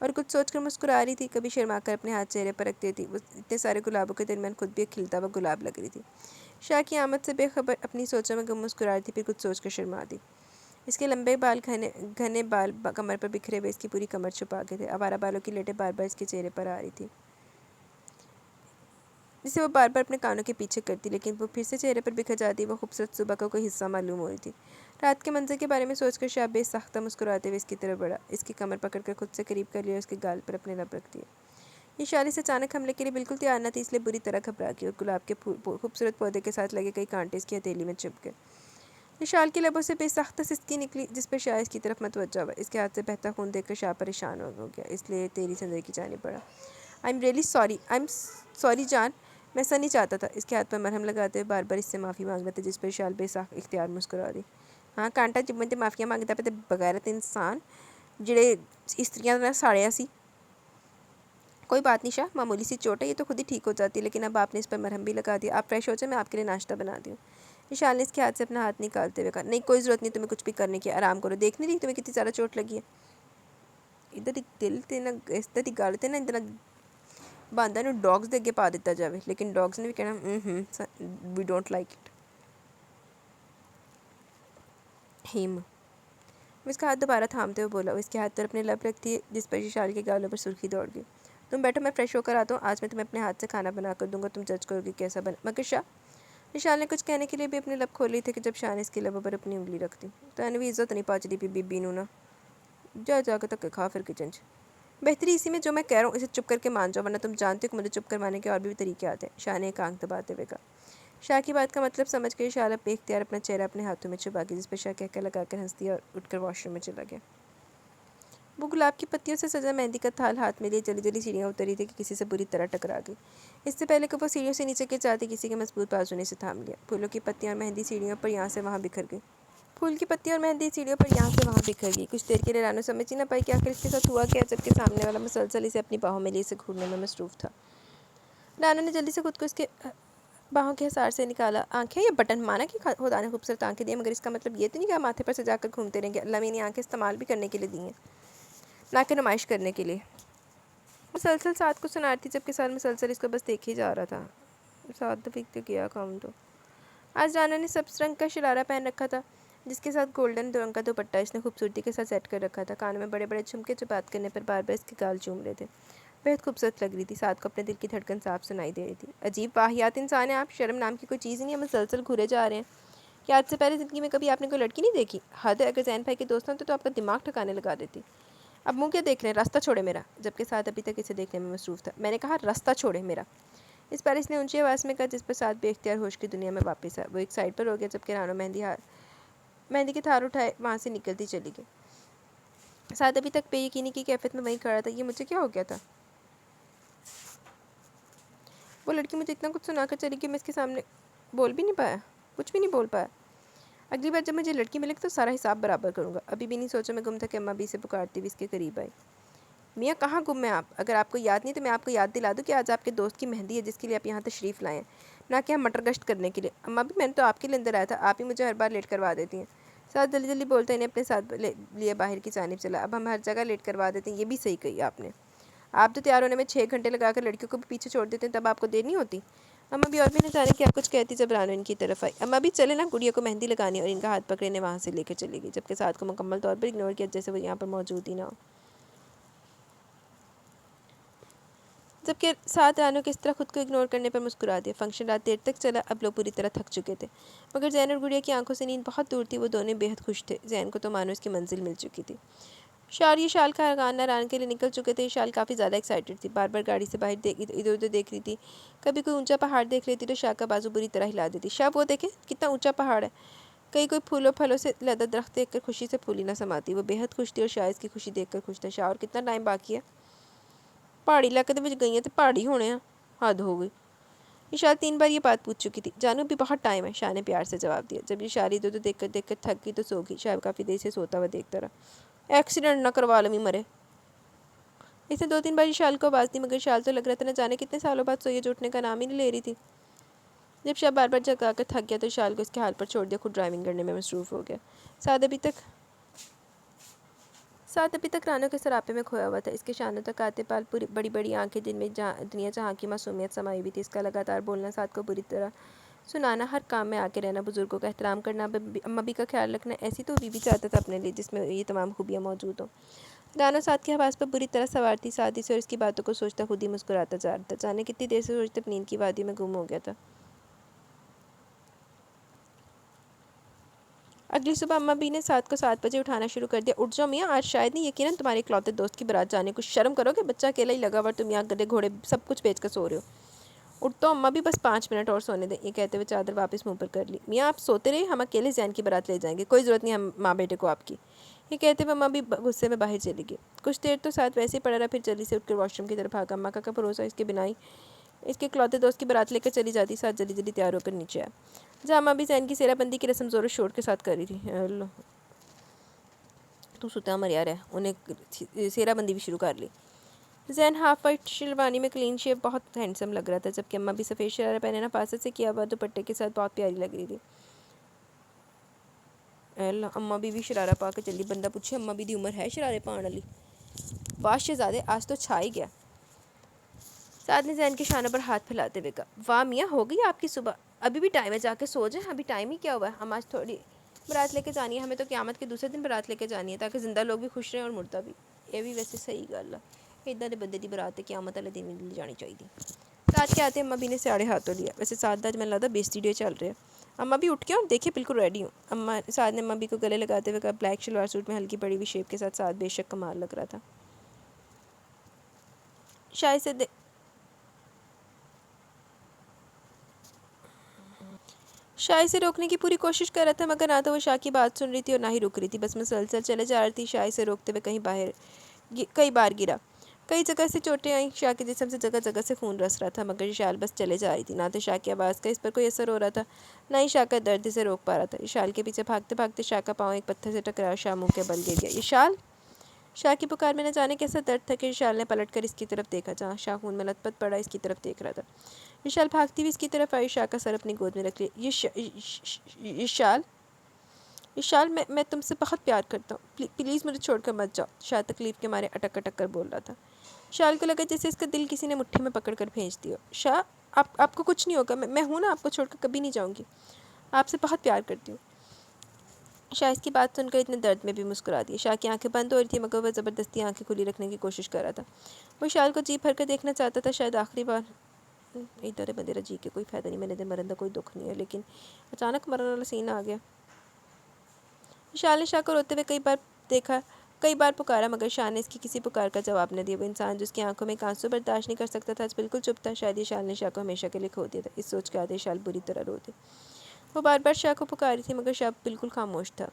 और कुछ सोचकर मुस्कुरा रही थी। कभी शर्मा कर अपने हाथ चेहरे पर रखती थी। वो इतने सारे गुलाबों के दरमियान खुद भी एक खिलता हुआ गुलाब लग रही थी। शाह की आमद से बेखबर अपनी सोचों में गुम मुस्कुरा रही थी, फिर कुछ सोच कर शर्मा दी। इसके लंबे बाल घने घने बाल कमर पर बिखरे हुए इसकी पूरी कमर छुपा के थे। आवारा बालों की लेटें बार बार इसके चेहरे पर आ रही थी, जिसे वो बार बार अपने कानों के पीछे करती, लेकिन वो फिर से चेहरे पर बिखर जाती। वो खूबसूरत सुबह का कोई हिस्सा मालूम हो रही थी। रात के मंजर के बारे में सोचकर शाह बेसाख्ता मुस्कुराते हुए इसकी तरफ बढ़ा, इसकी कमर पकड़कर खुद से करीब कर लिया और उसके गाल पर अपने लब रख दिए। ये शाली से अचानक हमले के लिए बिल्कुल तैयार न थी, इसलिए बुरी तरह घबरा गई और गुलाब के खूबसूरत पौधे के साथ लगे कई कांटे इसकी हथेली में चुभ गए। निशाल के लबों से बेसख्त सिसकी निकली, जिस पर शाह इसकी तरफ मतवज्जा हुआ। इसके हाथ से बहता खून देखकर शाह परेशान हो गया, इसलिए तेरी से अंदर की जाने पड़ा। आई एम सॉरी जान, मैं ऐसा नहीं चाहता था। इसके हाथ पर मरहम लगाते हुए बार बार इससे माफ़ी मांग रहे थे, जिस पर शाल बेसाख इख्तियार मुस्कुरा दी। हाँ कांटा चुभन ते माफिया मांगता पे बगैरत इंसान जिड़े स्त्रियां ना साड़िया सी। कोई बात नहीं शाह, मामूली सी चोट है, ये तो खुद ही ठीक हो जाती है, लेकिन अब आपने इस पर मरहम भी लगा दिया। आप फ्रेश हो जाए, मैं आपके लिए नाश्ता बना दूँ। विशाल ने इसके हाथ से अपना हाथ निकालते हुए कहा, नहीं कोई ज़रूरत नहीं तुम्हें कुछ भी करने की, आराम करो। देख नहीं रही तुम्हें कितनी ज़्यादा चोट लगी है। इधर दिल ते ना इधर गल ते ना इधर बांधा ने डॉग्स दे अगे पा दिता जाए, लेकिन डॉग्स ने भी कहना वी डोंट लाइक इट। हिम वो इसका हाथ दोबारा थामते हुए बोला। वो इसके हाथ पर अपने लब रखती है, जिस पर विशाल के गालों पर सुर्खी दौड़ गई। तुम बैठो, मैं फ्रेश होकर आता हूँ। आज मैं तुम्हें अपने हाथ से खाना बना कर दूंगा, तुम जज करोगे कैसा बना। मगर शाह, विशाल ने कुछ कहने के लिए भी अपने लब खोली थी कि जब शाह ने इसके लबों पर अपनी उंगली रख दी। तो एने भी इज्जत नहीं पाचती पी बीबी नू ना, जा जाकर तक खा फिर किचन च। बेहतरी इसी में जो मैं कह रहा हूँ इसे चुप करके मान जाओ, वरना तुम जानते हो कि मुझे चुप करवाने के और भी तरीके आते हैं। शाह ने एक आंख दबाते हुए कहा। शाह की बात का मतलब समझ कर शाह बेख्तियार अपना चेहरा अपने हाथों में छुपा गई, जिस पर शाह कहकर लगाकर हंस दिया और उठकर वॉशरूम में चला गया। वो गुलाब की पत्तियों से सजा मेहंदी का थाल हाथ में लिए जल्दी जल्दी सीढ़ियाँ उतरी थी कि किसी से बुरी तरह टकरा गई। इससे पहले कि वो सीढ़ियों से नीचे गिर जाती, किसी के मजबूत बाजू ने से थाम लिया। फूलों की पत्तियाँ और मेहंदी सीढ़ियों पर यहाँ से वहाँ बिखर गई। फूल की पत्तियों और मेहंदी सीढ़ियों पर यहाँ से वहाँ बिखर गई। कुछ देर के लिए रानू समझ ही ना पाई कि आखिर इसके साथ हुआ क्या, जबकि सामने वाला मुसलसल इसे अपनी बाहों में लिए इसे घूरने में मसरूफ़ था। रानू ने जल्दी से खुद को इसके बाहों के हिसार से निकाला। आंखें ये बटन माना कि खुदा ने खूबसूरत आंखें दी, मगर इसका मतलब ये तो नहीं कि माथे पर से जाकर घूमते रहेंगे। अल्लाह ने आंखें इस्तेमाल भी करने के लिए दी हैं, ना कि नुमाइश करने के लिए। मुसलसल साथ को सुना रही थी, जबकि साथ मुसलसल इसको बस देख ही जा रहा था। साथ दफीक तो किया काम तो। आज राना ने सब्ज रंग का शरारा पहन रखा था, जिसके साथ गोल्डन रंग का दुपट्टा इसने खूबसूरती के साथ सेट कर रखा था। कानों में बड़े बड़े झुमके जो बात करने पर बार बार इसके गाल चूम रहे थे। बेहद खूबसूरत लग रही थी। साथ को अपने दिल की धड़कन साफ सुनाई दे रही थी। अजीब वाहियात इंसान है आप, शर्म नाम की कोई चीज़ नहीं है, मुसलसल घूरे जा रहे हैं। क्या आज से पहले ज़िंदगी में कभी आपने कोई लड़की नहीं देखी? हद है, अगर जैन भाई के दोस्त होते तो आपका दिमाग ठिकाने लगा देती। अब मुँह क्या देख रहे हैं, रास्ता छोड़े मेरा। जबकि साथ अभी तक इसे देखने में मसरूफ़ था। मैंने कहा रास्ता छोड़े मेरा। इस बार इसने ऊंची आवाज़ में कहा, जिस पर साथ बेख्तियार होश की दुनिया में वापस आया। वो एक साइड पर हो गया, जबकि रानो मेहंदी के थार उठाए वहाँ से निकलती चली गई। साथ अभी तक बेयकीनी की कैफियत में वहीं खड़ा था। ये मुझे क्या हो गया था? वो लड़की मुझे इतना कुछ सुनाकर चली कि मैं इसके सामने बोल भी नहीं पाया, कुछ भी नहीं बोल पाया। अगली बार जब मुझे लड़की मिलेगी तो सारा हिसाब बराबर करूँगा। अभी भी नहीं सोचा मैं गुम था कि अम्मा भी इसे पुकारती हुई इसके करीब आई। मियाँ कहाँ गुम है आप? अगर आपको याद नहीं तो मैं आपको याद दिला दूँ कि आज आपके दोस्त की मेहंदी है, जिसके लिए आप यहाँ तशरीफ़ लाए हैं, ना कि हम मटर गश्त करने के लिए। अम्मा भी मैंने तो आपके लिए अंदर आया था, आप ही मुझे हर बार लेट करवा देती हैं। साथ जल्दी जल्दी बोलते इन्हें अपने साथ लिए बाहर की जानिब चला। अब हम हर जगह लेट करवा देते हैं, ये भी सही कही आपने। आप तो तैयार होने में 6 घंटे लगाकर लड़कियों को भी पीछे छोड़ देते हैं, तब आपको देर नहीं होती। अम्मा भी और भी न जाने क्या कुछ कहती जब रानू इनकी तरफ आई। अम्मा भी चले ना, गुड़िया को मेहंदी लगानी, और इनका हाथ पकड़े ने वहाँ से लेकर चली गई, जबकि साथ को मुकम्मल तौर पर इग्नोर किया, जैसे वो यहाँ पर मौजूद ही ना हो। जबकि साथ रानू किस तरह खुद को इग्नोर करने पर मुस्कुरा दिया। फंक्शन रात देर तक चला। अब लोग पूरी तरह थक चुके थे, मगर जैन और गुड़िया की आंखों से नींद बहुत दूर थी। वो दोनों बेहद खुश थे। जैन को तो मानो इसकी मंजिल मिल चुकी थी। शार ये शाल का गाना रान के लिए निकल चुके थे। शाल काफ़ी ज़्यादा एक्साइटेड थी, बार बार गाड़ी से बाहर इधर उधर देख रही थी। कभी कोई ऊंचा पहाड़ देख लेती तो शाह का बाजू बुरी तरह हिला देती। शाह वो देखे कितना ऊंचा पहाड़ है। कहीं कोई फूलों फलों से लदा दरख्त देखकर खुशी से फूली ना समाती। वो बेहद खुश थी और शाह इसकी खुशी देखकर खुश था। शाह और कितना टाइम बाकी है? पहाड़ी इलाके के गई है तो पहाड़ी होने हैं, हद हो गई। ईशार 3 बार ये बात पूछ चुकी थी। जानू भी बहुत टाइम है, शाह ने प्यार से जवाब दिया। जब ये शारी इधर देख कर थक गई तो सो गई। शाह काफ़ी देर से सोता हुआ देखता रहा। एक्सीडेंट ना करवा लमी मरे। इसने 2-3 बार शाल को आवाज़ दी, मगर शाल तो लग रहा था न जाने कितने सालों बाद सोई जो उठने का नाम ही नहीं ले रही थी। जब शाह बार बार जगा कर थक गया तो शाल को इसके हाल पर छोड़ दिया, खुद ड्राइविंग करने में मसरूफ़ हो गया। साथ अभी तक रानों के सरापे में खोया हुआ था। इसके शानों तक आते पाल पूरी बड़ी बड़ी आंखें जिनमें दुनिया जहाँ की मासूमियत समाई हुई थी। इसका लगातार बोलना, साथ को बुरी तरह सुनाना, हर काम में आके रहना, बुजुर्गों का एहतराम करना, अम्मा भी का ख्याल रखना, ऐसी तो बीवी चाहता था अपने लिए जिसमें ये तमाम खूबियाँ मौजूद हों। रानो साथ के हवास पर बुरी तरह सवार थी। साथ ही से और इसकी बातों को सोचता खुद ही मुस्कुराता जा रहा था। जाने कितनी देर से सोचते अपनी नींद की वादी में गुम हो गया था। अगली सुबह अम्मा बी ने साथ को 7 बजे उठाना शुरू कर दिया। उठ जाओ मियाँ, आज शायद नहीं यकीनन तुम्हारे इकलौते दोस्त की बारात जाने को। शर्म करोगे, बच्चा अकेला ही लगा हुआ, तुम यहाँ गधे घोड़े सब कुछ बेच कर सो रहे हो। उठ तो अम्मा भी, बस 5 मिनट और सोने दें। ये कहते हुए चादर वापस मुंह पर कर ली। मियाँ आप सोते रहे, हम अकेले जैन की बारात ले जाएंगे, कोई ज़रूरत नहीं हम माँ बेटे को आपकी। ये कहते हुए अम्मा भी गुस्से में बाहर चली गई। कुछ देर तो साथ वैसे ही पड़ा रहा, फिर जल्दी से उठकर वॉशरूम की तरफ भागा। अम्मा का भरोसा इसके बिना ही इसके इकलौते दोस्त की बारात लेकर चली जाती। साथ जल्दी जल्दी तैयार होकर नीचे आया, जहाँ अम्मा भी जैन की सेराबंदी की रस्म जोरों शोर के साथ कर रही थी। तू सुता मर यार है, उन्हें सेराबंदी भी शुरू कर ली। जैन हाफ वाइट शेरवानी में क्लीन शेव बहुत हैंडसम लग रहा था, जबकि अम्मा भी सफ़ेद शरारा पहने नफासत से किया हुआ दुपट्टे के साथ बहुत प्यारी लग रही थी। अम्मा भी शरारा पा के चली। बंदा पूछे अम्मा भी दी उम्र है शरारे पाने वाली? वाह शहजादे, आज तो छा ही गया। साथ ने जैन के शानों पर हाथ फैलाते हुए कहा, वाह मियाँ, हो गई आपकी सुबह? अभी भी टाइम है, जाके सो जाए। अभी टाइम ही क्या हुआ है? हम आज थोड़ी बारात लेके जानी है, हमें तो क़यामत के दूसरे दिन बारात लेके जानी है, ताकि ज़िंदा लोग भी खुश रहें और मुर्दा भी। ये भी वैसे सही गल है, इदा दे बंदे दी बारात क़यामत वाले दिन ले जानी चाहिए। रात के आते अम्मा भी ने साड़े हाथों लिया। वैसे साथ आज मैंने लगता बेइज्जती डे चल रहे हैं। अम्मा भी उठ के और देखिए बिल्कुल रेडी हूँ। अम्मा साथ ने अम्मा भी को गले लगाते हुए कहा। ब्लैक शलवार सूट में हल्की पड़ी हुई शेप के साथ बेशक कमाल लग रहा था। शाही से रोकने की पूरी कोशिश कर रहा था, मगर ना तो वो शाह की बात सुन रही थी और ना ही रुक रही थी। बस मुसलसल चले जा रही थी। शाही से रोकते हुए कई बार गिरा। कई जगह से चोटें आई। शाह के जिस्म से जगह जगह से खून रस रहा था, मगर शाल बस चले जा रही थी। ना तो शाह की आवाज़ का इस पर कोई असर हो रहा था, ना ही शाह का दर्द से रोक पा रहा था। शाल के पीछे भागते भागते शाह का पाँव एक पत्थर से टकराया। शाह मुँह के बल गिर गया। ये शाल! शाह की पुकार में न जाने कैसा दर्द था कि शाल ने पलट कर इसकी तरफ देखा, जहाँ शाह खून में लथपथ पड़ा इसकी तरफ देख रहा था। विशाल भागती हुई इसकी तरफ आई। शाह का सर अपनी गोद में रख लिया। विशाल, मैं तुमसे बहुत प्यार करता हूँ, प्लीज़ मुझे छोड़कर मत जाओ। शाह तकलीफ़ के मारे अटक अटक कर बोल रहा था। शाल को लगा जैसे इसका दिल किसी ने मुट्ठी में पकड़ कर भेज दिया। शाह, आपको कुछ नहीं होगा, मैं हूँ ना, आपको छोड़कर कभी नहीं जाऊँगी, आपसे बहुत प्यार करती हूँ। शाह इसकी बात सुनकर इतने दर्द में भी मुस्कुरा दिया। शाह की आंखें बंद हो रही थी, मगर वह ज़बरदस्ती आंखें खुली रखने की कोशिश कर रहा था। वो शाल को जी भर कर देखना चाहता था, शायद आखिरी बार। इधर बंदेरा जी के कोई फ़ायदा नहीं, मैंने मरन का कोई दुख नहीं है, लेकिन अचानक मरने वाला सीन आ गया। शाह ने शाह को रोते हुए कई बार पुकारा, मगर शाह ने इसकी किसी पुकार का जवाब न दिया। वो इंसान जिसकी आंखों में आंसू बर्दाश्त नहीं कर सकता था, आज बिल्कुल चुप था। शायद ये शाह ने शाह को हमेशा के लिए खो दिया था। इस सोच के आते शाह बुरी तरह रोते। वो बार बार शाह को पुकारी थी, मगर शाह बिल्कुल खामोश था।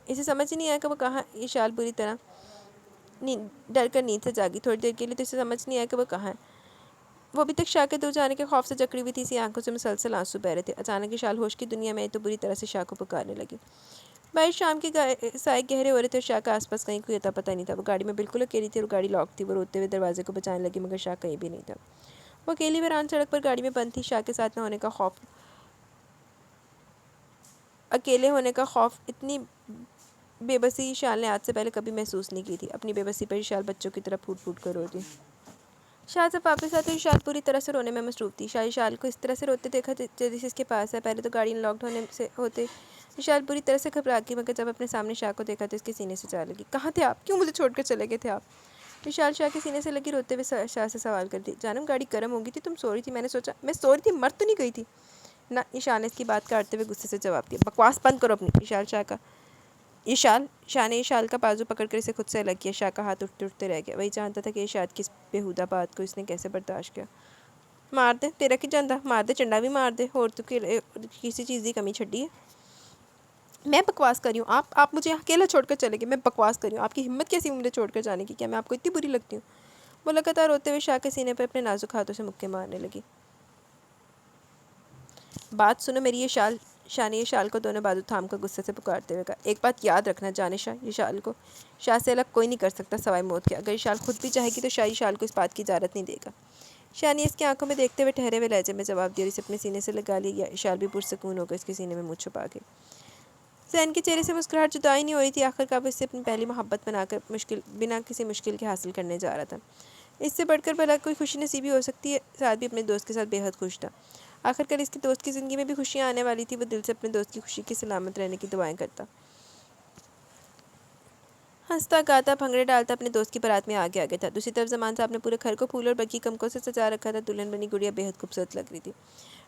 इसे समझ ही नहीं आया कि वो कहाँ। ये शाह बुरी तरह डर कर नींद से जागी। थोड़ी देर के लिए तो इसे समझ नहीं आया कि वो कहाँ है। वो अभी तक शाह के दूर जाने के खौफ से जकड़ी हुई थी। इसी आंखों से मुसलसल आंसू बह रहे थे। अचानक ही शाल होश की दुनिया में तो बुरी तरह से शाह को पुकारने लगी। बाहर शाम के साए गहरे हो रहे थे और शाह का आसपास कहीं कोई अता पता नहीं था। वो गाड़ी में बिल्कुल अकेली थी और गाड़ी लॉक थी। वो रोते हुए दरवाजे को बचाने लगी, मगर शाह कहीं भी नहीं था। वो अकेली वीरान सड़क पर गाड़ी में बंद थी। शाह के साथ न होने का खौफ, अकेले होने का खौफ, इतनी बेबसी शाल ने आज से पहले कभी महसूस नहीं की थी। अपनी बेबसी पर शाल बच्चों की तरह फूट फूट कर रोती। शाह जब वापस आते हुए शाल पूरी तरह से रोने में मसरूफ़ थी। शाह शाल को इस तरह से रोते देखा जल्दी से इसके पास है। पहले तो गाड़ी अनलॉक्ड होने से होते शाल पूरी तरह से घबरा गई, मगर जब अपने सामने शाह को देखा तो इसके सीने से जा लगी। कहाँ थे आप? क्यों मुझे छोड़कर चले गए थे आप? विशाल शाह के सीने से लगी रोते हुए शाह से सवाल करती। जानम, गाड़ी गर्म हो गई थी, तुम सो रही थी, मैंने सोचा। मैं सो रही थी? मर तो नहीं गई थी ना? ईशान ने इसकी बात काटते हुए गुस्से से जवाब दिया। बकवास बंद करो अपनी। विशाल शाह का शाह ने शाल का बाजू पकड़कर इसे खुद से अलग किया। शाह का हाथ उठते उठते रह गया। वही जानता था कि शायद किस बेहुदा बात को इसने कैसे बर्दाश्त किया। मार दे, तेरा की जाता, मार दे, चंडा भी मार दे, और तो किसी चीज़ की कमी छड़ी है? मैं बकवास कर रही हूँ? आप मुझे अकेला छोड़कर चले गए। मैं बकवास कर रही हूँ? आपकी हिम्मत कैसी मुझे छोड़कर जाने की? क्या मैं आपको इतनी बुरी लगती हूँ? वो लगातार रोते हुए शाह के सीने पर अपने नाजुक हाथों से मुक्के मारने लगी। बात सुनो मेरी। ये शाह ने ये शाल को दोनों बाजू थाम कर गुस्से से पुकारते हुए कहा। एक बात याद रखना जाने शाह, ये शाल को शाह से अलग कोई नहीं कर सकता सवाई मौत के। अगर ये शाल खुद भी चाहेगी तो शाही शाल को इस बात की इजाज़त नहीं देगा। शाह ने इसकी आंखों में देखते हुए ठहरे हुए लहजे में जवाब दिया और इसे अपने सीने से लगा लिया। शाल भी पुरसकून होकर इसके सीने में मुँह छुपा के ज़ैन के चेहरे से मुस्कुराहट जुदा ही नहीं हो रही थी। आखिरकार वो इससे अपनी पहली मोहब्बत बनाकर बिना किसी मुश्किल के हासिल करने जा रहा था। इससे बढ़कर भला कोई खुशी नसीबी हो सकती है। साथ भी अपने दोस्त के साथ बेहद खुश था। आखिरकार इसके दोस्त की ज़िंदगी में भी खुशियाँ आने वाली थी। वो दिल से अपने दोस्त की खुशी की सलामत रहने की दुआएं करता, हंसता गाता भंगड़े डालता अपने दोस्त की बारात में आगे आगे था। दूसरी तरफ जमान साहब ने पूरे घर को फूल और बल्कि कमकों से सजा रखा था। दुल्हन बनी गुड़िया बेहद खूबसूरत लग रही थी।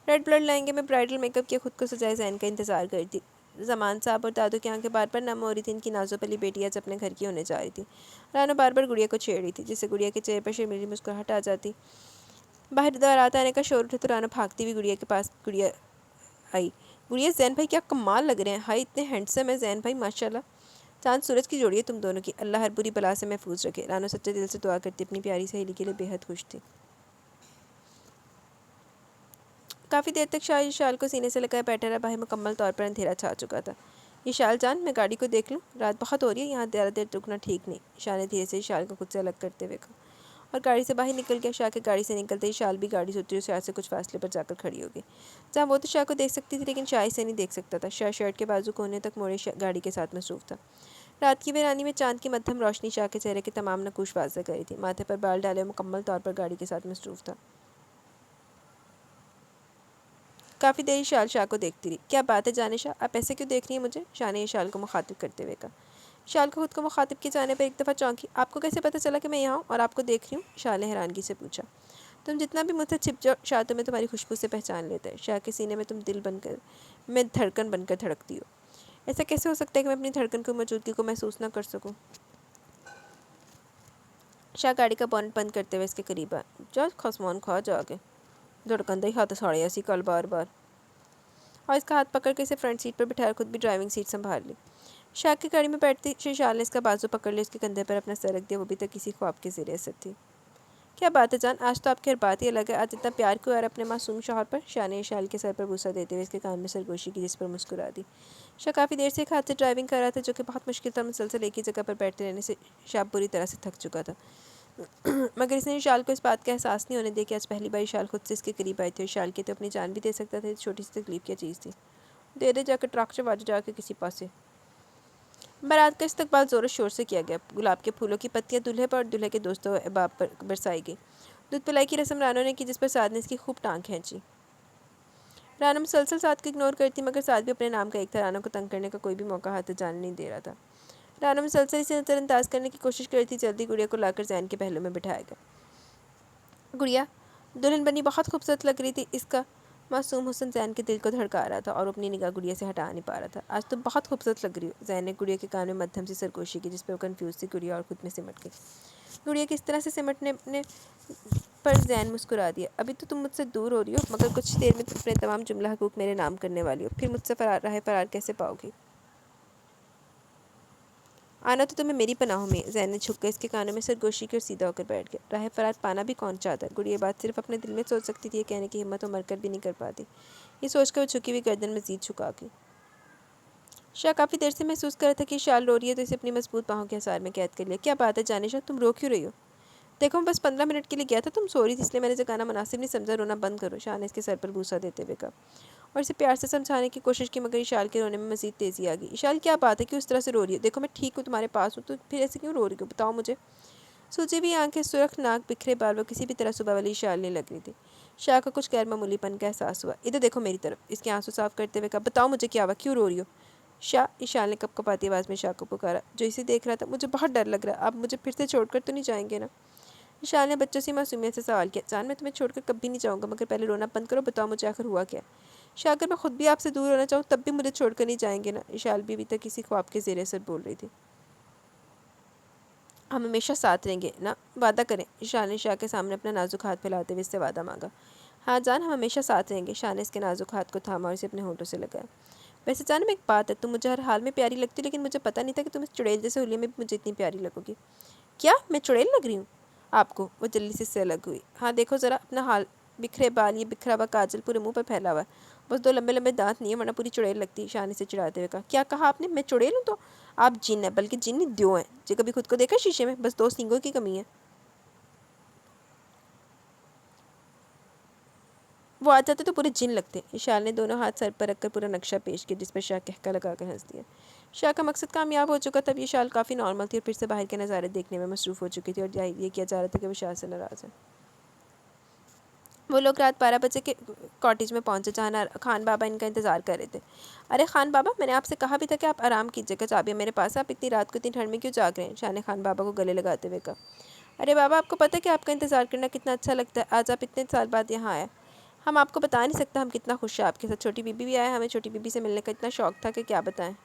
रेड ब्लड लहंगे में ब्राइडल मेकअप किया खुद को सजाए ज़ैन का इंतजार कर थी। जमान साहब और दादू की आंखें बार बार नम हो रही थी। इनकी नाजो पली बेटी आज अपने घर की होने जा रही थी। रानो बार बार गुड़िया को छेड़ रही थी, जिससे गुड़िया के चेहरे पर शर्मीली मुस्कुराहट आ जाती। बाहर बारात आने का शोर उठा तो रानो भागती हुई गुड़िया के पास गुड़िया आई। गुड़िया, ज़ैन भाई क्या कमाल लग रहे हैं। हाय, इतने हैंडसम है ज़ैन भाई, माशाल्लाह। चांद सूरज की जोड़ी है तुम दोनों की। अल्लाह हर बुरी बला से महफूज रखे। रानो सच्चे दिल से दुआ करती अपनी प्यारी सहेली के लिए बेहद खुश थी। काफ़ी देर तक शाह शाल को सीने से लगाए बैठा रहा। बाहर मुकम्मल तौर पर अंधेरा छा चुका था। ये शाल जान, मैं गाड़ी को देख लूँ? रात बहुत हो रही है, यहाँ ज़्यादा देर रुकना ठीक नहीं। शाह ने धीरे से शाल को खुद से अलग करते हुए कहा और गाड़ी से बाहर निकल गया। शाह के गाड़ी से निकलते ही शाल भी गाड़ी से उतरी। शाह से कुछ फासले पर जाकर खड़ी हो गई, जहाँ वो तो शाह को देख सकती थी लेकिन शाह इसे नहीं देख सकता था। शाह शर्ट के बाजू कोने तक मोड़े गाड़ी के साथ मसरूफ़ था। रात की वीरानी में चांद की मध्यम रोशनी शाह के चेहरे के तमाम नकूश वाज़ेह कर रही थी। माथे पर बाल डाले मुकम्मल तौर पर गाड़ी के साथ मसरूफ़ था। काफ़ी देर शाह को देखती रही। क्या बात है जाने शाह, आप ऐसे क्यों देख रही हैं मुझे? शाह ने शाल को मुखातिब करते हुए कहा। शाल को खुद को मुखातिब किए जाने पर एक दफ़ा चौंकी। आपको कैसे पता चला कि मैं यहाँ हूँ और आपको देख रही हूँ? शाह ने हैरानगी से पूछा। तुम जितना भी मुझसे छिप जाओ शाह, तुम्हें तुम्हारी खुशबू से पहचान लेता है। शाह के सीने में तुम दिल बनकर, मैं धड़कन बनकर धड़कती हो। ऐसा कैसे हो सकता है कि मैं अपनी धड़कन की मौजूदगी को महसूस न कर सकूँ? शाह गाड़ी का बॉनेट बंद करते हुए इसके करीब आया। जा खसमान खा जाके, धड़कन दही हाथ साड़े ऐसी कल बार बार, और इसका हाथ पकड़ के इसे फ्रंट सीट पर बिठाकर खुद भी ड्राइविंग सीट संभाल ली। शाह की गाड़ी में बैठती ही शाल ने इसका बाजू पकड़ लिया, उसके कंधे पर अपना सर रख दिया। वो भी तक किसी ख्वाब के ज़रिए असर थी। क्या बात है जान, आज तो आपकी हर बात ही अलग है। आज इतना प्यार क्यों आ रहा है अपने मासूम शौहर पर? शाह ने शाल के सर पर बूसा देते हुए इसके कान में सरगोशी की, जिस पर मुस्कुरा दी। शाह काफ़ी देर से एक हाथ से ड्राइविंग कर रहा था, जो कि बहुत मुश्किल था। मुसलसल एक ही जगह पर बैठते रहने से शाह बुरी तरह से थक चुका था। मगर इसने शाल को इस बात का एहसास नहीं होने दिया कि आज पहली बार शाल खुद से इसके करीब आई थी। और शाल की तो अपनी जान भी दे सकता था। छोटी सी तकलीफ क्या चीज़ थी। दे दे जाकर ट्रक से बाजू जाके किसी पासे। बारात का इस्तकबाल ज़ोर शोर से किया गया। गुलाब के फूलों की पत्तियां दूल्हे पर और दूल्हे के दोस्तों अहबाब पर बरसाई गई। दूध पिलाई की रस्म रानो ने की, जिस पर साद ने इसकी खूब टांग खींची। रानो मुसलसल साद को इग्नोर करती, मगर साद भी अपने नाम का एक था। रानो को तंग करने का कोई भी मौका हाथ जाने नहीं दे रहा था। रानो मुसलसल इसे नज़रअंदाज करने की कोशिश कर रही थी। जल्दी गुड़िया को लाकर ज़ैन के पहलू में बिठाया गया। गुड़िया, दुल्हन बनी बहुत खूबसूरत लग रही थी। इसका मासूम हुस्न ज़ैन के दिल को धड़का रहा था और अपनी निगाह गुड़िया से हटा नहीं पा रहा था। आज तो बहुत खूबसूरत लग रही हो। ज़ैन ने गुड़िया के कान में मध्यम से सरगोशी की, जिस पर वो कन्फ्यूज थी। गुड़िया और खुद में सिमट गई। गुड़िया किस तरह से सिमटने पर ज़ैन मुस्कुरा दिया। अभी तो तुम मुझसे दूर हो रही हो, मगर कुछ देर में तुम अपने तमाम जुमला हकूक मेरे नाम करने वाली हो। फिर मुझसे राह फरार कैसे पाओगी? आना तो तुम्हें मेरी पनाहों में। ज़ैन ने झुककर इसके कानों में सरगोशी की और सीधा होकर बैठ गया। राह फरार पाना भी कौन चाहता है? गुड़िया बात सिर्फ अपने दिल में सोच सकती थी। ये कहने की हिम्मत वो मरकर भी नहीं कर पाती। ये सोचकर वो झुकी हुई गर्दन मजीद झुका गई। शाह काफ़ी देर से महसूस कर रहा था कि शाल रो रही है, तो इसे अपनी मजबूत बाहों के आसार में कैद कर लिया। क्या बात है जाने शाह, तुम रो क्यों रही हो? देखो, मैं बस 15 मिनट के लिए गया था, तुम सो रही थी, इसलिए मैंने जगाना मुनासिब नहीं समझा। रोना बंद करो। शाह ने इसके सर पर बूसा देते हुए कहा और इसे प्यार से समझाने की कोशिश की, मगर इशाल के रोने में मजीद तेज़ी आ गई। इशाल, क्या बात है, क्यों इस तरह से रो रही है? देखो मैं ठीक हूँ, तुम्हारे पास हूँ, तो फिर ऐसे क्यों रो रही हो? बताओ मुझे। सूजी हुई आंखें, सुर्ख नाक, बिखरे बाल, वो किसी भी तरह सुबह वाली इशाल नहीं लग रही थी। शाह को कुछ गैर मामूलीपन का एहसास हुआ। इधर देखो मेरी तरफ, इसके आंसू साफ करते हुए कहा। बताओ मुझे क्या हुआ, क्यों रो रही हो? शाह, इशाल ने कपकपाती आवाज़ में शाह को पुकारा, जो इसे देख रहा था। मुझे बहुत डर लग रहा है, आप मुझे फिर से छोड़कर तो नहीं जाएंगे ना? विशाल ने बच्चों से मासूमियत से सवाल किया। जान, मैं तुम्हें छोड़कर कभी नहीं जाऊँगा, मगर पहले रोना बंद करो। बताओ मुझे आखिर हुआ क्या? शाह, अगर मैं खुद भी आपसे दूर होना चाहूँ तब भी मुझे छोड़कर नहीं जाएंगे ना? विशाल भी अभी तक किसी ख्वाब के ज़ेरे असर बोल रही थी। हम हमेशा साथ रहेंगे ना? वादा करें। विशाल ने शाह के सामने अपना नाजुक हाथ फैलाते हुए इससे वादा मांगा। हाँ जान, हम हमेशा साथ रहेंगे। शाह ने इसके नाजुक हाथ को थामा और इसे अपने होंठों से लगाया। वैसे जान, में एक बात है, तुम मुझे हर हाल में प्यारी लगती हो, लेकिन मुझे पता नहीं था कि तुम इस चुड़ैल जैसे हुलिये में भी मुझे इतनी प्यारी लगोगी। क्या मैं चुड़ैल लग रही हूँ आपको? वो जल्दी से इससे अलग हुई। हाँ देखो ज़रा अपना हाल, बिखरे बाल, ये बिखरा हुआ काजल पूरे मुंह पर फैला हुआ है। बस दो लंबे लंबे दांत नहीं है, वरना पूरी चुड़ैल लगती। शान से चिढ़ाते हुए कहा। क्या कहा आपने? मैं चुड़ैल हूँ? तो आप जिन है, बल्कि जिन नहीं द्यो हैं। जी कभी खुद को देखा शीशे में? बस दो सींगों की कमी है। वो आ जाते तो पूरे जिन लगते। ईशान ने दोनों हाथ सर पर रखकर पूरा नक्शा पेश किया, जिस पर शाह कहका लगा कर हंस दिया। शाह का मकसद कामयाब हो चुका था। अब ये शाल काफ़ी नॉर्मल थी और फिर से बाहर के नज़ारे देखने में मसरूफ़ हो चुकी थी और ये किया जा रहा था कि वो शाह से नाराज़ है। वो लोग रात 12 बजे के कॉटेज में पहुंचे जहाँ खान बाबा इनका इंतज़ार कर रहे थे। अरे खान बाबा, मैंने आपसे कहा भी था कि आप आराम कीजिएगा, चाबियाँ मेरे पास है, आप इतनी रात को इतनी ठंड में क्यों जाग रहे हैं? शाह ने खान बाबा को गले लगाते हुए कहा। अरे बाबा, आपको पता है कि आपका इंतज़ार करना कितना अच्छा लगता है। आज आप इतने साल बाद यहाँ आए, हम आपको बता नहीं सकते हम कितना खुश हैं आपके साथ। छोटी बीबी भी आए, हमें छोटी बीबी से मिलने का इतना शौक था कि क्या बताएं।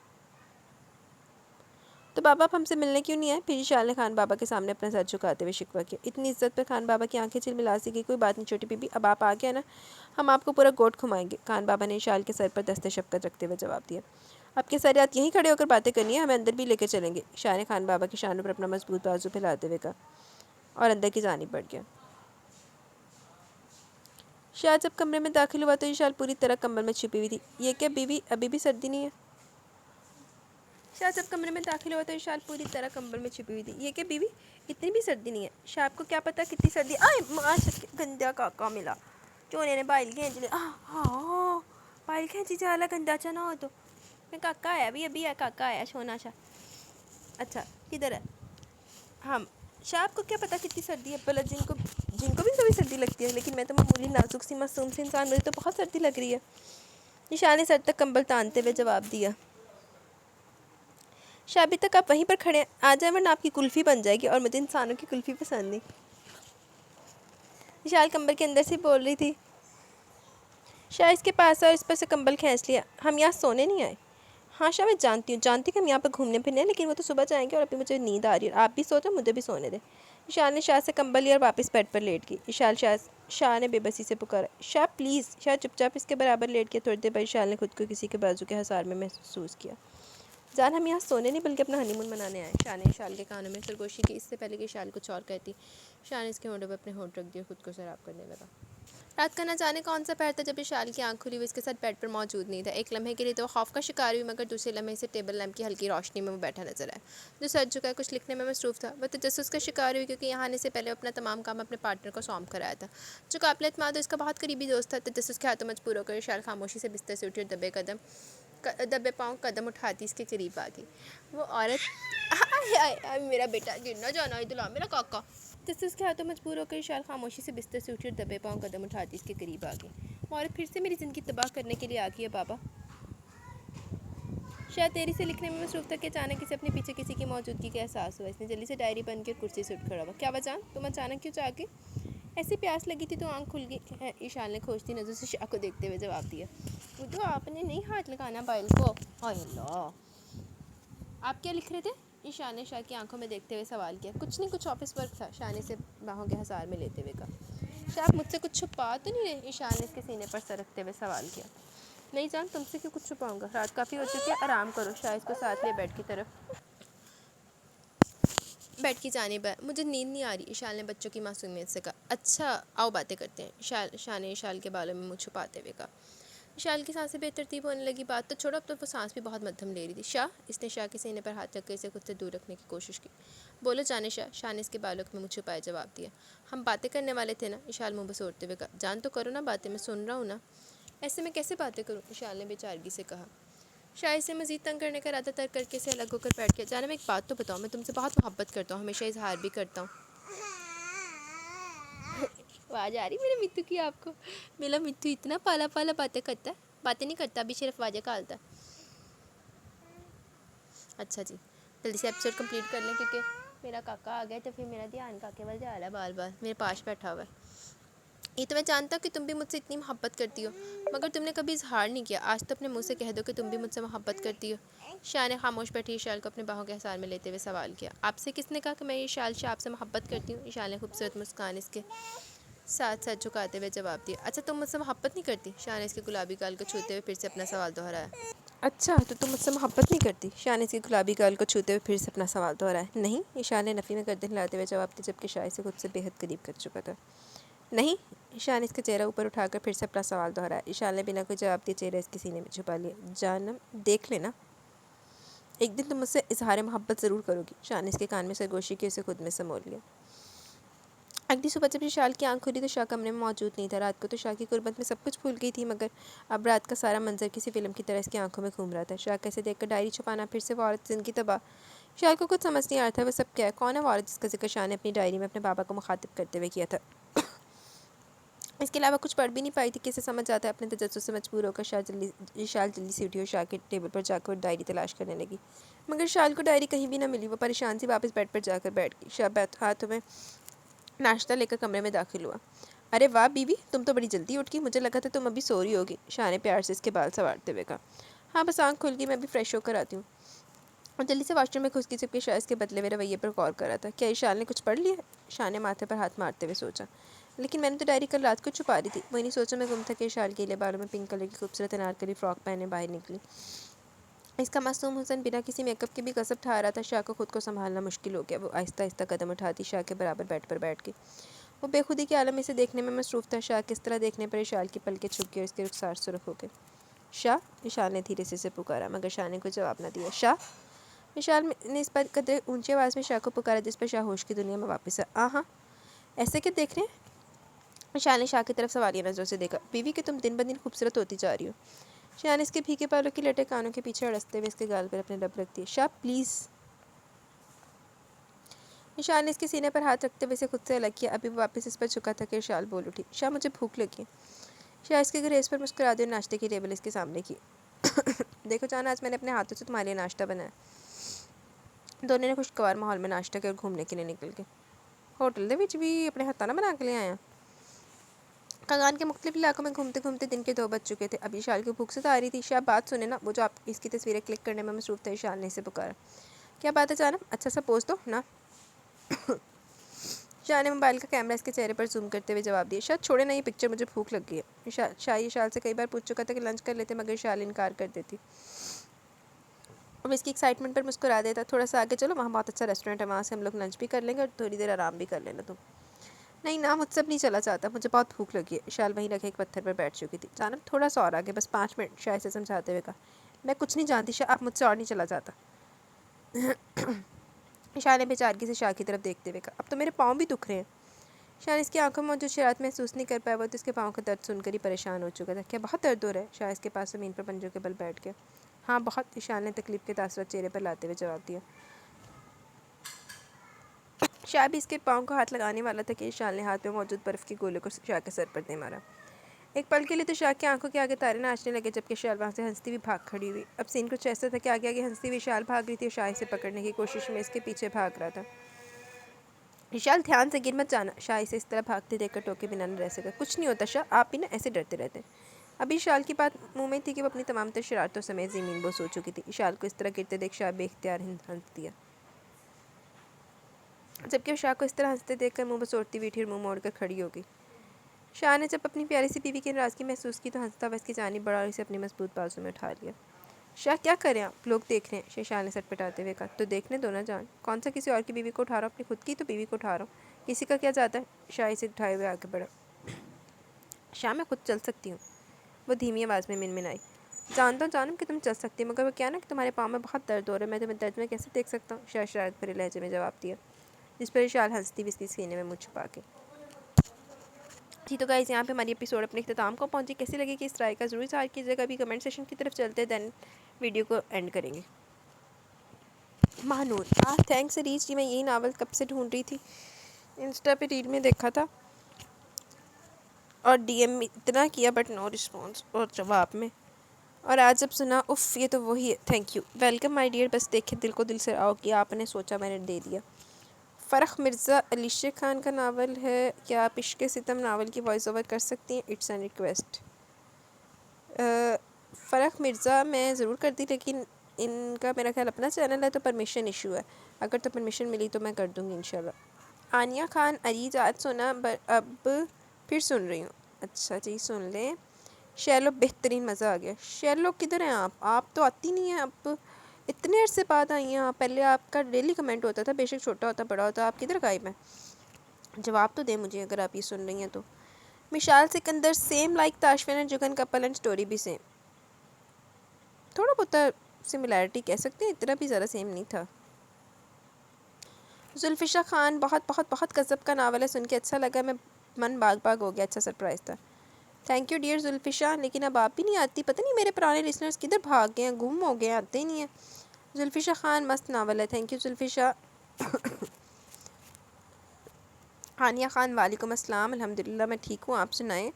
तो बाबा, आप हमसे मिलने क्यों नहीं आए? फिर शाल ने खान बाबा के सामने अपना सर झुकाते हुए शिकवा किया। इतनी इज्जत पर खान बाबा की आंखें चिलमिला सी गई। कोई बात नहीं छोटी बीबी, अब आप आ गए ना, हम आपको पूरा गोट घुमाएंगे। खान बाबा ने शाल के सर पर दस्ते शफकत रखते हुए जवाब दिया। आपके सारी रात यहीं खड़े होकर बातें करनी है, हमें अंदर भी लेकर चलेंगे। शाह ने खान बाबा के शानों पर अपना मजबूत बाजू फैलाते हुए कहा और अंदर की जानिब बढ़ गया। शाह जब कमरे में दाखिल हुआ तो ये शाल पूरी तरह कंबल में छिपी हुई थी। ये क्या बीवी, अभी भी सर्दी नहीं है? शाह जब कमरे में दाखिल हुआ तो ये शाल पूरी तरह कंबल में छिपी हुई थी। ये क्या बीवी, इतनी भी सर्दी नहीं है? शाह आपको क्या पता कितनी सर्दी। आए गंदा काका मिला चोने ने बाइल खींच लिया। हाँ, बाइल खींची जाला गंदा चा ना हो तो मैं काका आया भी, अभी आया काका आया सोना शाह। अच्छा किधर है? हम शाह आपको क्या पता कितनी सर्दी है? भला जिनको जिनको भी कभी सर्दी लगती है, लेकिन मैं तो मामूली नाजुक सी मासूम सी इंसान, मुझे तो बहुत सर्दी लग रही है। निशान ने सर तक कंबल तानते हुए जवाब दिया। शाह अभी तक आप वहीं पर खड़े हैं, आ जाए वरना आपकी कुल्फ़ी बन जाएगी, और मुझे इंसानों की कुल्फ़ी पसंद नहीं। निशाल कंबल के अंदर से बोल रही थी। शाह इसके पास और इस पर से कंबल खींच लिया। हम यहाँ सोने नहीं आए। हाँ शाह, मैं जानती हूँ कि हम यहाँ पर घूमने फिरने हैं, लेकिन वो तो सुबह जाएंगे और अभी मुझे नींद आ रही है। आप भी सो जाओ, मुझे भी सोने दें। ईशान ने शाह से कंबल लिया और वापस बेड पर लेट गई। शाह ने बेबसी से पुकारा, शाह प्लीज़। शाह चुपचाप इसके बराबर लेट गया। थोड़ी देर बाद शाह ने खुद को किसी के बाजू के हसार में महसूस किया। जान, हम यहाँ सोने नहीं बल्कि अपना हनीमून मनाने आए। शाह ने शाल के कानों में सरगोशी की, इससे पहले कि शाल कुछ और कहती। शाह ने इसके होंठों पर अपने होंठ रख दिए, खुद को शराब करने लगा। रात का न जाने कौन सा पहर था जब शाल की आंख खुली, वो इसके साथ बेड पर मौजूद नहीं था। एक लम्हे के लिए तो खौफ का शिकार हुई, मगर दूसरे लम्हे से टेबल लैंप की हल्की रोशनी में वो बैठा नजर आया, जो सर झुका कुछ लिखने में मसरूफ़ था। वह तजस्सुस का शिकार हुई, क्योंकि यहाँ आने से पहले अपना तमाम काम अपने पार्टनर को सौंप कर आया था, जो काबिल एतमाद इसका बहुत करीबी दोस्त था। तजस्सुस के हाथों मजबूर होकर शाल खामोशी से बिस्तर से उठी और दबे पाँव कदम उठाती इसके करीब आ गई। वो औरत मेरा बेटा गिरना जाना इधर मेरा काका। जिससे उसके हाथों मजबूर होकर शाल खामोशी से बिस्तर से उठी और दबे पाँव कदम उठाती इसके करीब आ गई। औरत फिर से मेरी ज़िंदगी तबाह करने के लिए आ गई है बाबा। शायद देरी से लिखने में मसरूफ़ था कि अचानक इसे अपने पीछे किसी की मौजूदगी का एहसास हुआ। इसने जल्दी से डायरी बंद की और कुर्सी से उठ खड़ा हुआ। क्या वजह, तुम अचानक क्यों जागे? ऐसी प्यास लगी थी तो आँख खुल गई। ईशान ने खोजती नज़र से शाह को देखते हुए जवाब दिया। वो तो आपने नहीं हाथ लगाना बाइल को। हाय अल्लाह, आप क्या लिख रहे थे? ईशान ने शाह की आंखों में देखते हुए सवाल किया। कुछ नहीं, कुछ ऑफिस वर्क था। शाह ने इसे बाहों के हसार में लेते हुए कहा। शाह, आप मुझसे कुछ छुपा तो नहीं रहे? ईशान ने इसके सीने पर सर रखते हुए सवाल किया। नहीं जान, तुमसे क्यों कुछ छुपाऊंगा? रात काफ़ी हो चुकी है, आराम करो। शाह इसको साथ ले बेड की जानिब है। मुझे नींद नहीं आ रही, ईशान ने बच्चों की मासूमियत से कहा। अच्छा आओ बातें करते हैं, शाह ने ईशान के बालों में मुँह छुपाते हुए कहा। शाल की सांसें बेतरतीब होने लगी। बात तो छोड़ो, अब तो वो सांस भी बहुत मध्यम ले रही थी। शाह, इसने शाह के सीने पर हाथ रखकर इसे खुद से दूर रखने की कोशिश की। बोलो जाने शाह। शाह ने इसके बालों में मुँह छुपाए जवाब दिया। हम बातें करने वाले थे ना, इशाल मुँह बसोड़ते हुए कहा। जान तो करो ना बातें, मैं सुन रहा हूँ ना। ऐसे में कैसे बातें करूँ? इशाल ने बेचारगी से कहा। शाह इसे मज़ीद तंग करने का इरादा तर्क करके इसे अलग होकर बैठ गया। जाने, मैं एक बात तो बताऊँ, मैं तुमसे बहुत मोहब्बत करता हूँ, हमेशा इजहार भी करता हूँ। आवाज़ आ रही मेरे मित्तू की आपको? मेरा मित्तू इतना पाला पाला बातें करता है, बातें नहीं करता, अभी सिर्फ आवाज़ें निकालता है। अच्छा जी, जल्दी से एपिसोड कंप्लीट कर लें, क्योंकि मेरा काका आ गया तो फिर मेरा ध्यान काके वाल जा रहा है, बार बार मेरे पास बैठा हुआ है। ये तो मैं जानता हूँ कि तुम भी मुझसे इतनी मोहब्बत करती हो, मगर तुमने कभी इजहार नहीं किया। आज तो अपने मुंह से कह दो कि तुम भी मुझसे मोहब्बत करती हो। शाह ने खामोश बैठी शाल को अपने बाहों के हसार में लेते हुए सवाल किया। आपसे किसने कहा कि मैं ये शाल से आपसे मोहब्बत करती हूँ? शाल ने खूबसूरत मुस्कान इसके साथ साथ झुकाते हुए जवाब दिया। अच्छा, तुम मुझसे मोहब्बत नहीं करती? शाह ने इसके गुलाबी गाल को छूते हुए फिर से अपना सवाल दोहराया। अच्छा, तो तुम मुझसे मोहब्बत नहीं करती? शाह ने इसके गुलाबी गाल को छूते हुए फिर से अपना सवाल दोहराया। नहीं, शाह ने नफ़ी में गर्दन हिलाते हुए जवाब दिया, जबकि शाह इसे खुद से बेहद करीब कर चुका था। नहीं, ईशान ने इसका चेहरा ऊपर उठाकर फिर से अपना सवाल दोहराया। ईशान ने बिना कोई जवाब दिए चेहरा इसके सीने में छुपा लिया। जानम, देख लेना, एक दिन तुम मुझसे इजहार मोहब्बत ज़रूर करोगी। शाह ने इसके कान में सरगोशी की उसे खुद में समोल लिया। اگلی صبح جب شال کی آنکھ کھلی تو شاہ کمرے میں موجود نہیں تھا۔ رات کو تو شاہ کی غربت میں سب کچھ بھول گئی تھی، مگر اب رات کا سارا منظر کسی فلم کی طرح اس کی آنکھوں میں گھوم رہا تھا۔ شاہ کیسے دیکھ کر ڈائری چھپانا، پھر سے وہ عورت زندگی تباہ۔ شاہ کو کچھ سمجھ نہیں آ رہا تھا وہ سب کیا ہے، کون ہے وہ عورت جس کا ذکر شاہ نے اپنی ڈائری میں اپنے بابا کو مخاطب کرتے ہوئے کیا تھا۔ اس کے علاوہ کچھ پڑھ بھی نہیں پائی تھی، کیسے سمجھ آتا ہے۔ اپنے تجسس سے مجبور ہو کر شال جلدی سے اٹھی اور شاہ کے ٹیبل پر جا کر ڈائری تلاش کرنے لگی، مگر شال کو ڈائری کہیں بھی نہ ملی۔ وہ پریشان سی واپس بیڈ پر جا کر بیٹھ گئی۔ شاہ ہاتھوں میں ناشتہ لے کر کمرے میں داخل ہوا۔ ارے واہ بیوی، تم تو بڑی جلدی اٹھ گئی، مجھے لگا تھا تم ابھی سو رہی ہوگی، شاہ نے پیار سے اس کے بال سنوارتے ہوئے کہا۔ ہاں بس آنکھ کھل گئی، میں بھی فریش ہو کر آتی ہوں۔ اور جلدی سے واش روم میں گھس گئی، جبکہ شاہ اس کے بدلے ہوئے رویے پر غور کر رہا تھا۔ کیا شال نے کچھ پڑھ لیا؟ شاہ نے ماتھے پر ہاتھ مارتے ہوئے سوچا۔ لیکن میں نے تو ڈائری کل رات کو چھپا رہی تھی۔ وہ انہیں سوچوں میں گم تھا کہ شال گیلے بالوں میں پنک کلر کی خوبصورت انارکلی فراک پہنے باہر نکلی۔ اس کا معصوم حسن بنا کسی میک اپ کے بھی غصب ٹھا رہا تھا۔ شاہ کو خود کو سنبھالنا مشکل ہو گیا۔ وہ آہستہ آہستہ قدم اٹھاتی شاہ کے برابر بیڈ پر بیٹھ گئی۔ وہ بے خودی کے عالم میں اسے دیکھنے میں مصروف تھا۔ شاہ کس طرح دیکھنے پر شال کی پلکیں چھپ گئی اور اس کے رخسار سرخ ہو گئے۔ شاہ، شال نے دھیرے سے پکارا، مگر شاہ نے کوئی جواب نہ دیا۔ شاہ، شال نے اس پر قدر اونچی آواز میں شاہ کو پکارا جس پر شاہ ہوش کی دنیا میں واپس ہاں ایسے کیا دیکھ رہے ہیں؟ شاہ نے شاہ کی طرف سوالیہ نظروں سے دیکھا۔ بیوی کہ تم دن بدن خوبصورت ہوتی جا رہی ہو۔ شاہ نے اس کے بھیگے بالوں کی لٹے کانوں کے پیچھے اڑستے ہوئے اس کے گال پر اپنے لب رکھ دیے۔ شاہ پلیز۔ شاہ نے اس کے سینے پر ہاتھ رکھتے ہوئے اسے خود سے الگ کیا۔ ابھی وہ واپس اس پر جھکا تھا کہ شال بول اٹھی۔ شاہ مجھے بھوک لگی ہے۔ شاہ اس کے گریز پر مسکرا دی اور ناشتے کی ٹیبل اس کے سامنے کی۔ دیکھو جانا، آج میں نے اپنے ہاتھوں سے تمہارے لیے ناشتہ بنایا۔ دونوں نے خوشگوار ماحول میں ناشتہ کر گھومنے کے لیے نکل گئے۔ ہوٹل دے وچ بھی اپنے ہاتھوں نہ بنا کے لے آیا۔ کاغان کے مختلف علاقوں میں گھومتے گھومتے دن کے 2 بج چکے تھے۔ ابھی شال کی بھوک سے آ رہی تھی۔ شاہ بات سنے نا، وہ جو آپ اس کی تصویریں کلک کرنے میں مصروف تھے۔ شال نے اسے پکارا۔ کیا بات ہے جانم، اچھا سا پوز دو نا۔ شاہ نے موبائل کا کیمرہ اس کے چہرے پر زوم کرتے ہوئے جواب دیا۔ شاہ چھوڑے نا یہ پکچر، مجھے بھوک لگ گئی ہے۔ شاہ یہ شال سے کئی بار پوچھ چکا تھا کہ لنچ کر لیتے، مگر شال انکار کر دیتی۔ اب اس کی ایکسائٹمنٹ پر مسکرا دیتا۔ تھوڑا سا آگے چلو، وہاں بہت اچھا ریسٹورینٹ ہے، وہاں سے ہم لوگ لنچ بھی کر لیں گے اور تھوڑی دیر آرام بھی کر لینا تم۔ نہیں نا، مجھ سے اب نہیں چلا جاتا، مجھے بہت بھوک لگی ہے۔ شال وہیں رکھے ایک پتھر پر بیٹھ چکی تھی۔ جانب تھوڑا سا اور آگے، بس 5 منٹ، شاہ سے سمجھاتے ہوئے کہا۔ میں کچھ نہیں جانتی شاہ، اب مجھ سے اور نہیں چلا جاتا۔ شاہ نے بےچارگی سے شاہ کی طرف دیکھتے ہوئے کہا۔ اب تو میرے پاؤں بھی دکھ رہے ہیں۔ شاہ اس کی آنکھوں میں موجود شرارت محسوس نہیں کر پایا، وہ تو اس کے پاؤں کا درد سن کر ہی پریشان ہو چکا تھا۔ کیا بہت درد ہو رہا ہے؟ شاہ اس کے پاس زمین پر پنجوں کے بل بیٹھ گیا۔ ہاں بہت، شاہ نے تکلیف کے تاثرات چہرے پر لاتے ہوئے جواب دیا۔ شاہ بھی اس کے پاؤں کو ہاتھ لگانے والا تھا کہ شاہ نے ہاتھ میں موجود برف کے گولے کو شاہ کے سر پر دے مارا۔ ایک پل کے لیے تو شاہ کی آنکھوں کے آگے تارے ناچنے لگے، جبکہ شال وہاں سے ہنستی ہوئی بھاگ کھڑی ہوئی۔ اب سین کچھ ایسا تھا کہ آگے آگے ہنستی ہوئی شال بھاگ رہی تھی اور شاہ اسے پکڑنے کی کوشش میں اس کے پیچھے بھاگ رہا تھا۔ شال دھیان سے گر مت جانا۔ شاہ اسے اس طرح بھاگتے دیکھ کر ٹوکے بنا نہ رہ سکا۔ کچھ نہیں ہوتا شاہ، آپ بھی نا ایسے ڈرتے رہتے ہیں۔ ابھی شال کی بات منہ میں تھی کہ وہ اپنی تمام تر شرارتوں سمیت زمین بوس ہو چکی تھی۔ شال کو اس طرح گرتے دیکھ شاہ بے اختیار ہنس دیا، جبکہ شاہ کو اس طرح ہنستے دیکھ کر منہ بسوڑتی ہوئی اٹھی اور منہ موڑ کر کھڑی ہو گئی۔ شاہ نے جب اپنی پیاری سی بیوی کی ناراضگی محسوس کی تو ہنستا ہوا اس کی جانب بڑھا اور اسے اپنی مضبوط بازو میں اٹھا لیا۔ شاہ کیا کریں آپ، لوگ دیکھ رہے ہیں، شاہ نے سر پٹاتے ہوئے کہا۔ تو دیکھنے دو نا جان، کون سا کسی اور کی بیوی کو اٹھا رہا ہوں، اپنی خود کی تو بیوی کو اٹھا رہا ہوں، کسی کا کیا جاتا ہے۔ شاہ اسے اٹھائے ہوئے آگے بڑھا۔ شاہ میں خود چل سکتی ہوں، وہ دھیمی آواز میں منمنائی۔ جانتا ہوں جانم کہ تم چل سکتی، مگر وہ کیا نا کہ تمہارے پاؤں میں بہت درد ہو رہا ہے، میں تمہیں درد میں کیسے دیکھ سکتا ہوں، شاہ شرارت بھرے لہجے میں جواب دیا، جس پر شال ہنستی ہوئی اس کی سینے میں منہ چھپا کے۔ جی تو گائز، یہاں پہ ہماری ایپیسوڈ اپنے اختتام کو پہنچی۔ کیسی لگے کہ اس رائے کا ضرور اظہار کیجیے گا۔ ابھی کمنٹ سیکشن کی طرف چلتے دین ویڈیو کو اینڈ کریں گے۔ مہنور، تھینکس ریچ جی، میں یہی ناول کب سے ڈھونڈ رہی تھی، انسٹا پہ ریل میں دیکھا تھا اور ڈی ایم اتنا کیا بٹ نو رسپانس اور جواب میں، اور آج جب سنا اف یہ تو وہی ہے۔ Thank you, welcome my dear, بس دیکھے دل کو دل سے آؤ کہ آپ نے سوچا میں نے دے دیا۔ فرح مرزا علیشہ خان کا ناول ہے، کیا آپ عشق ستم ناول کی وائس اوور کر سکتی ہیں؟ It's an request. Farah Mirza میں ضرور کرتی، لیکن ان کا میرا خیال اپنا چینل ہے تو پرمیشن ایشو ہے، اگر تو پرمیشن ملی تو میں کر دوں گی انشاءاللہ۔ عانیہ خان عریض، آج سنا اب پھر سن رہی ہوں۔ اچھا جی، سن لیں۔ شیلو بہترین، مزہ آ گیا۔ شیلو کدھر ہیں آپ تو آتی نہیں ہیں، اب اتنے عرصے بعد آئی ہیں آپ۔ پہلے آپ کا ڈیلی کمنٹ ہوتا تھا، بے شک چھوٹا ہوتا بڑا ہوتا، آپ کدھر غائب ہیں؟ جواب تو دیں مجھے اگر آپ یہ سن رہی ہیں تو۔ Mishal Sikandar, same like Tashfeen and Jagan Kapil and story بھی سیم۔ تھوڑا بہت سملیرٹی کہہ سکتے ہیں، اتنا بھی زیادہ سیم نہیں تھا۔ زلفشا خان، بہت بہت بہت غضب کا ناول ہے، سن کے اچھا لگا، میں من باغ باغ ہو گیا، اچھا سرپرائز تھا. Thank you dear Zulfisha. لیکن اب آپ بھی نہیں آتی، پتہ نہیں میرے پرانے لسنرز کدھر بھاگ گئے ہیں، گم ہو گئے ہیں، آتے ہی نہیں ہیں. زلفشا خان مست ناول ہے. Thank you Zulfisha. ہانیہ خان، وعلیکم السلام. الحمدللہ میں ٹھیک ہوں، آپ سنائیں.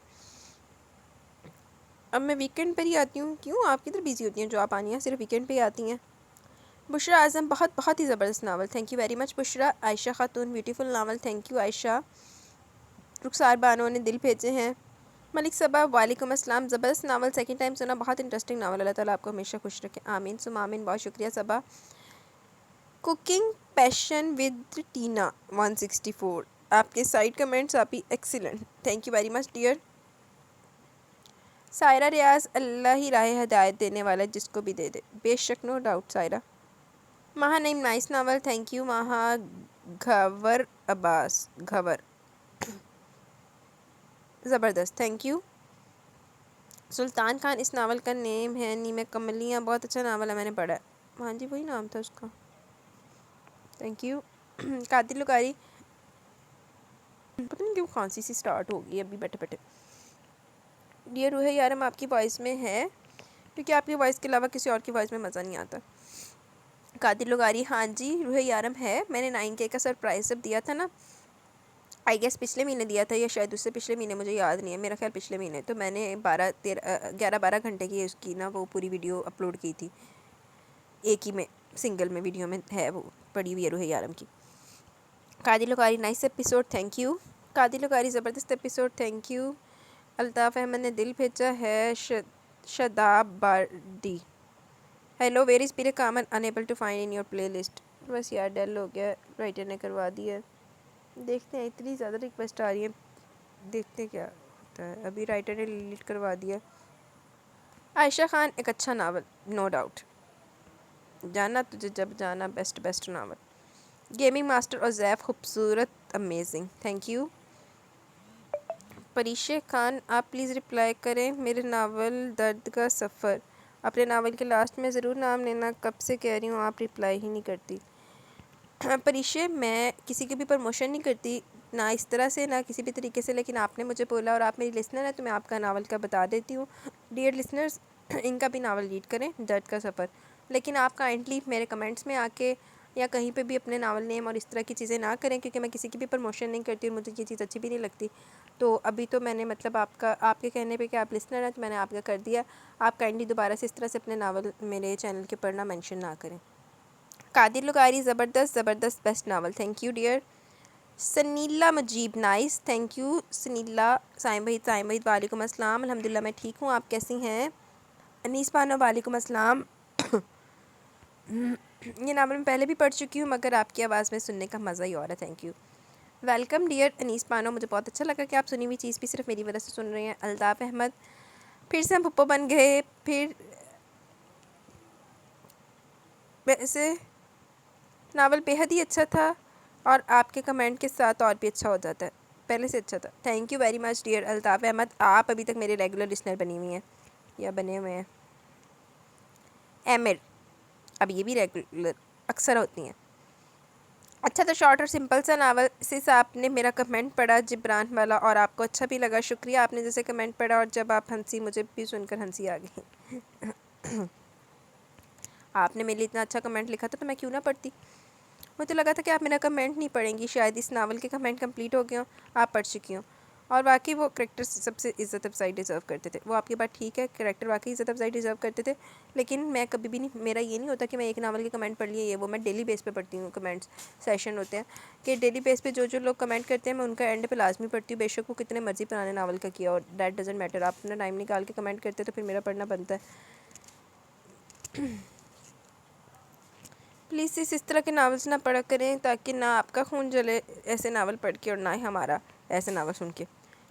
اب میں ویکینڈ پر ہی آتی ہوں. کیوں آپ کدھر بیزی ہوتی ہیں جو آپ آنی ہیں، صرف ویکینڈ پہ ہی آتی ہیں. بشرا اعظم، بہت بہت ہی زبردست novel. Thank you very much Bushra. Ayesha Khatoon, beautiful novel. Thank you Ayesha. Rukhsar Bano نے دل بھیجے ہیں. ملک صبا، وعلیکم السلام. زبردست ناول، سیکنڈ ٹائم سنا، بہت انٹرسٹنگ ناول. اللہ تعالیٰ آپ کو ہمیشہ خوش رکھے، آمین سم آمین. بہت شکریہ Saba. Cooking passion with Tina 164، آپ کے سائڈ کمنٹس آپ ہی excellent. Thank you very much dear. Saira Riaz, اللہ ہی راہ ہدایت دینے والا جس کو بھی دے دے، بے شک، no doubt Saira. Maha Naeem, nice novel. Thank you Maha. Ghor Abbas, Ghor, زبردست. Thank you. سلطان خان، اس ناول کا نیم ہے نیمِ کملیاں، بہت اچھا ناول ہے، میں نے پڑھا ہے. ہاں جی وہی نام تھا اس کا. Thank you. قاتل لکاری، پتہ نہیں کیوں کھانسی سی سٹارٹ ہو گئی ابھی بیٹھے بیٹھے. ڈیئر روح یارم، آپ کی وائس میں ہے، کیونکہ آپ کی وائس کے علاوہ کسی اور کی وائس میں مزہ نہیں آتا. قاتل لغاری، ہاں جی روح یارم ہے. میں نے 9K کا سرپرائز جب دیا تھا نا، آئی گیس پچھلے مہینے دیا تھا یا شاید اس سے پچھلے مہینے، مجھے یاد نہیں ہے، میرا خیال پچھلے مہینے. تو میں نے 11-12 گھنٹے کی اس کی نا وہ پوری ویڈیو اپلوڈ کی تھی، ایک ہی میں سنگل میں ویڈیو میں ہے وہ پڑی ہوئی ہے روح یارم کی. قاتل لغاری، nice episode. Thank you. Qatil لغاری، زبردست ایپیسوڈ. Thank you. الطاف احمد نے دل بھیجا ہے. Shadab باردی، hello, where is Peere Kamil unable to find in your playlist لسٹ. بس یار ڈل ہو گیا، رائٹر نے کروا دی ہے. دیکھتے ہیں، اتنی زیادہ ریکویسٹ آ رہی ہیں، دیکھتے کیا ہوتا ہے. ابھی رائٹر نے ڈیلیٹ کروا دیا. عائشہ خان، ایک اچھا ناول، نو ڈاؤٹ. جانا تجھے جب جانا، بیسٹ ناول. گیمنگ ماسٹر اور زیف، خوبصورت، amazing. Thank you. Pareesha Khan, آپ پلیز رپلائی کریں میرے ناول درد کا سفر. اپنے ناول کے لاسٹ میں ضرور نام لینا، کب سے کہہ رہی ہوں آپ رپلائی ہی نہیں کرتی. پریشے، میں کسی کی بھی پروموشن نہیں کرتی، نہ اس طرح سے، نہ کسی بھی طریقے سے، لیکن آپ نے مجھے بولا اور آپ میری لسنر ہیں تو میں آپ کا ناول کا بتا دیتی ہوں. ڈیئر لسنرز، ان کا بھی ناول ریڈ کریں، درد کا سفر. لیکن آپ کائنڈلی میرے کمنٹس میں آ کے یا کہیں پہ بھی اپنے ناول نیم اور اس طرح کی چیزیں نہ کریں، کیونکہ میں کسی کی بھی پروموشن نہیں کرتی اور مجھے یہ چیز اچھی بھی نہیں لگتی. تو ابھی تو میں نے مطلب آپ کے کہنے پہ کہ آپ لسنر ہیں تو میں نے آپ کا کر دیا. آپ کائنڈلی دوبارہ سے اس طرح سے اپنے ناول میرے چینل کے پڑھنا مینشن نہ کریں. قادر لغاری، زبردست best novel. Thank you dear. Sunila Mujeeb, nice. Thank you Sunila. Saim بھائی، وعلیکم السلام. الحمدللہ میں ٹھیک ہوں، آپ کیسی ہیں. انیس بانو، وعلیکم السلام. یہ ناول میں پہلے بھی پڑھ چکی ہوں، مگر آپ کی آواز میں سننے کا مزہ ہی اور ہے. Thank you. ویلکم ڈیئر انیس بانو، مجھے بہت اچھا لگا کہ آپ سنی ہوئی چیز بھی صرف میری وجہ سے سن رہے ہیں. الطاف احمد، پھر سے ہم پپو بن گئے. پھر ویسے ناول بےحد ہی اچھا تھا اور آپ کے کمنٹ کے ساتھ اور بھی اچھا ہو جاتا ہے، پہلے سے اچھا تھا. Thank you very much dear Altaf Ahmed. آپ ابھی تک میرے ریگولر لسنر بنی ہوئی ہیں یا بنے ہوئے ہیں. ایمر، اب یہ بھی ریگولر اکثر ہوتی ہیں. اچھا تو شارٹ اور سمپل سا ناول. سس آپ نے میرا کمنٹ پڑھا جبران والا اور آپ کو اچھا بھی لگا، شکریہ آپ نے جیسے کمنٹ پڑھا. اور جب آپ ہنسی، مجھے بھی سن کر ہنسی آ گئی. آپ نے میرے لیے اتنا اچھا کمنٹ لکھا تھا تو میں کیوں نہ پڑھتی. مجھے لگا تھا کہ آپ میرا کمنٹ نہیں پڑھیں گی، شاید اس ناول کے کمنٹ کمپلیٹ ہو گئے ہوں، آپ پڑھ چکی ہوں. اور واقعی وہ کریکٹر سب سے عزت افزائی ڈیزرو کرتے تھے. وہ آپ کی بات ٹھیک ہے، کریکٹر واقعی عزت افزائی ڈیزرو کرتے تھے. لیکن میں کبھی بھی نہیں، میرا یہ نہیں ہوتا کہ میں ایک ناول کے کمنٹ پڑھ لیے یہ وہ. میں ڈیلی بیس پہ پڑھتی ہوں. کمنٹس سیشن ہوتے ہیں کہ ڈیلی بیس پہ جو لوگ کمنٹ کرتے ہیں میں ان کا اینڈ پہ لازمی پڑھتی ہوں، بے شک وہ کتنے مرضی پرانے ناول کا کیا اور دیٹ ڈزنٹ میٹر. آپ اپنا ٹائم نکال کے کمنٹ کرتے تو پھر میرا پڑھنا بنتا ہے. پلیز اس طرح کے ناولس نہ پڑھا کریں تاکہ نہ آپ کا خون جلے ایسے ناول پڑھ کے اور نہ ہی ہمارا ایسے ناول سن کے.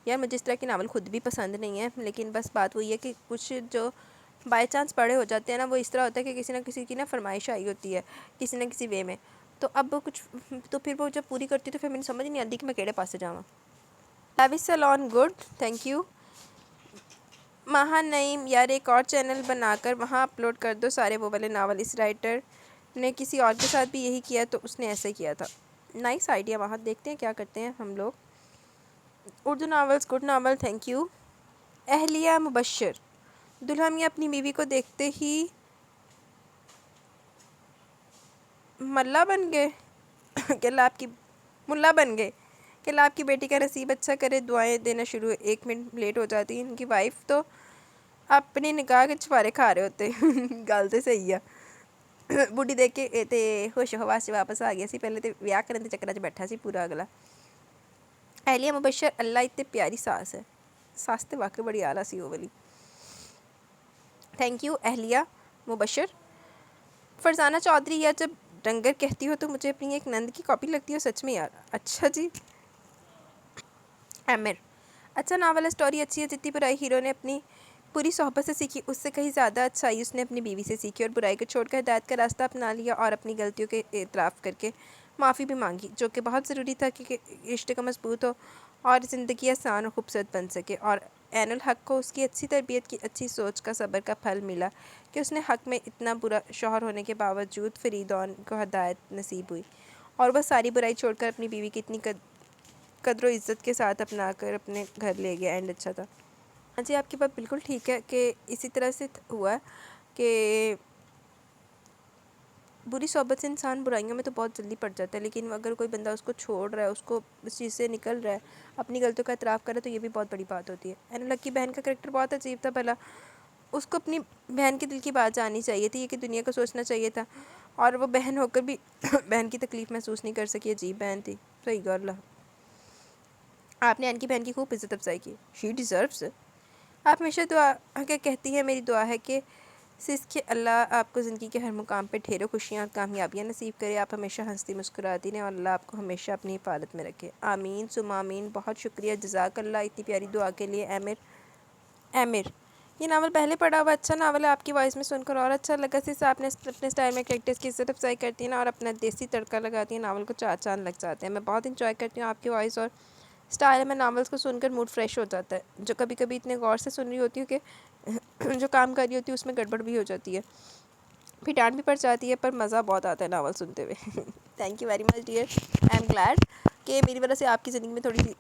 یار مجھے اس طرح کے ناول خود بھی پسند نہیں ہے، لیکن بس بات وہی ہے کہ کچھ جو بائی چانس پڑھے ہو جاتے ہیں نا، وہ اس طرح ہوتا ہے کہ کسی نہ کسی کی نا فرمائش آئی ہوتی ہے کسی نہ کسی وے میں. تو اب کچھ تو پھر وہ جب پوری کرتی تو پھر مجھے سمجھ نہیں آتی کہ میں کیڑے پاس سے جاؤں. Levi salon, good. Thank you. Maha Naeem, یار ایک اور چینل بنا کر وہاں اپلوڈ کر دو سارے وہ والے ناول. اس رائٹر نے کسی اور کے ساتھ بھی یہی کیا تو اس نے ایسے کیا تھا. نائس آئیڈیا وہاں، دیکھتے ہیں کیا کرتے ہیں ہم لوگ. Urdu novels good novel, thank you. اہلیہ مبشر. دلہا میاں اپنی بیوی کو دیکھتے ہی ملا بن گئے کہ ملا بن گئے کہ اللہ آپ کی بیٹی کا نصیب اچھا کرے. دعائیں دینا شروع. 1 منٹ لیٹ ہو جاتی ان کی وائف تو اپنی نکاح کے چھپارے کھا رہے ہوتے. گل تو صحیح ہے. بوڑھی دیکھ کے تے ہوش ہواس سے واپس آ گیا سی. پہلے تو ویاہ کرنے کے چکر بیٹھا سی پورا اگلا. اہلیہ مبشر اللہ اتنی پیاری ساس ہے. ساس تے واقعی بڑی اعلیٰ سی وہ والی. تھینک یو اہلیہ مبشر. فرزانہ چودھری. یا جب ڈنگر کہتی ہو تو مجھے اپنی ایک نند کی کاپی لگتی ہو سچ میں یار. اچھا جی. عامر. اچھا ناول ہے، اسٹوری اچھی ہے. جتنی برائی ہیرو نے اپنی پوری صحبت سے سیکھی اس سے کہیں زیادہ اچھائی اس نے اپنی بیوی سے سیکھی، اور برائی کو چھوڑ کر ہدایت کا راستہ اپنا لیا اور اپنی غلطیوں کے اعتراف کر کے معافی بھی مانگی، جو کہ بہت ضروری تھا کہ رشتے کا مضبوط ہو اور زندگی آسان اور خوبصورت بن سکے. اور عین الحق کو اس کی اچھی تربیت کی اچھی سوچ کا صبر کا پھل ملا کہ اس نے حق میں اتنا برا شوہر ہونے کے باوجود فریدون کو ہدایت نصیب ہوئی اور وہ ساری برائی چھوڑ کر اپنی بیوی کی اتنی قدر و عزت کے ساتھ اپنا کر اپنے گھر لے گیا. اینڈ اچھا تھا. ہاں جی آپ کی بات بالکل ٹھیک ہے کہ اسی طرح سے ہوا ہے کہ بری صحبت سے انسان برائیوں میں تو بہت جلدی پڑ جاتا ہے، لیکن اگر کوئی بندہ اس کو چھوڑ رہا ہے، اس کو اس چیز سے نکل رہا ہے، اپنی غلطیوں کا اعتراف کر رہا ہے، تو یہ بھی بہت بڑی بات ہوتی ہے. این الحق کی بہن کا کریکٹر بہت عجیب تھا. بھلا اس کو اپنی بہن کے دل کی بات جاننی چاہیے تھی، یہ کہ دنیا کو سوچنا چاہیے تھا، اور وہ بہن ہو کر بھی بہن کی تکلیف محسوس نہیں کر سکی. عجیب بہن تھی. صحیح گال. آپ نے ان کی بہن کی خوب عزت افزائی کی. شی ڈیزروس. آپ ہمیشہ دعا کہتی ہیں، میری دعا ہے کہ کہ اللہ آپ کو زندگی کے ہر مقام پہ ڈھیروں خوشیاں اور کامیابیاں نصیب کرے. آپ ہمیشہ ہنستی مسکراتی رہیں اور اللہ آپ کو ہمیشہ اپنی حفاظت میں رکھے. آمین ثم آمین. بہت شکریہ، جزاک اللہ اتنی پیاری دعا کے لیے. عامر. یہ ناول پہلے پڑھا ہوا اچھا ناول ہے، آپ کی وائس میں سن کر اور اچھا لگا. سے آپ نے اپنے سٹائل میں کریکٹرز کی عزت افزائی کرتی ہیں نا، اور اپنا دیسی تڑکا لگاتی ہیں، ناول کو چار چاند لگ جاتے ہیں. میں بہت انجوائے کرتی ہوں آپ کی وائس اور سٹائل میں. ناولز کو سن کر موڈ فریش ہو جاتا ہے. جو کبھی کبھی اتنے غور سے سن رہی ہوتی ہوں کہ جو کام کر رہی ہوتی ہے اس میں گڑبڑ بھی ہو جاتی ہے، پھر ڈانٹ بھی پڑ جاتی ہے، پر مزہ بہت آتا ہے ناول سنتے ہوئے. Thank you very much dear. I am glad کہ میری وجہ سے آپ کی زندگی میں تھوڑی سی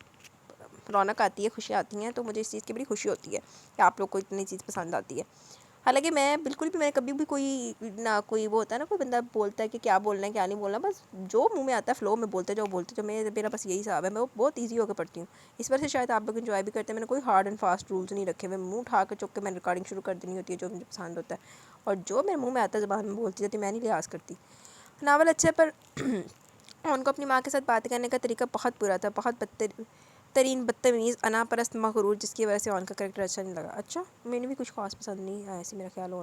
رونق آتی ہے، خوشیاں آتی ہیں، تو مجھے اس چیز کی بڑی خوشی ہوتی ہے کہ آپ لوگ کو اتنی چیز پسند آتی ہے. حالانکہ میں بالکل بھی، میں کبھی بھی کوئی نہ کوئی وہ ہوتا ہے نا، کوئی بندہ بولتا ہے کہ کیا بولنا ہے کیا نہیں بولنا، بس جو منہ میں آتا ہے فلو میں بولتے جو میرا بس یہی حساب ہے. میں وہ بہت ایزی ہو کے پڑھتی ہوں، اس وجہ سے شاید آپ لوگ انجوائے بھی کرتے ہیں. میں نے کوئی ہارڈ اینڈ فاسٹ رولز نہیں رکھے ہوئے. منہ اٹھا کے چک کے میں نے ریکارڈنگ شروع کر دینی ہوتی ہے جو مجھے پسند ہوتا ہے، اور جو میرے منہ میں آتا ہے زبان میں بولتی جاتی ہے، میں نہیں لحاظ کرتی. ناول اچھا ہے، پر ان کو اپنی ماں کے ساتھ بات کرنے کا طریقہ بہت برا تھا، بہت بدتمیز انا پرست مغرور، جس کی وجہ سے ان کا کریکٹر اچھا نہیں لگا. اچھا میں نے بھی کچھ خاص پسند نہیں آیا سی، میرا خیال ہو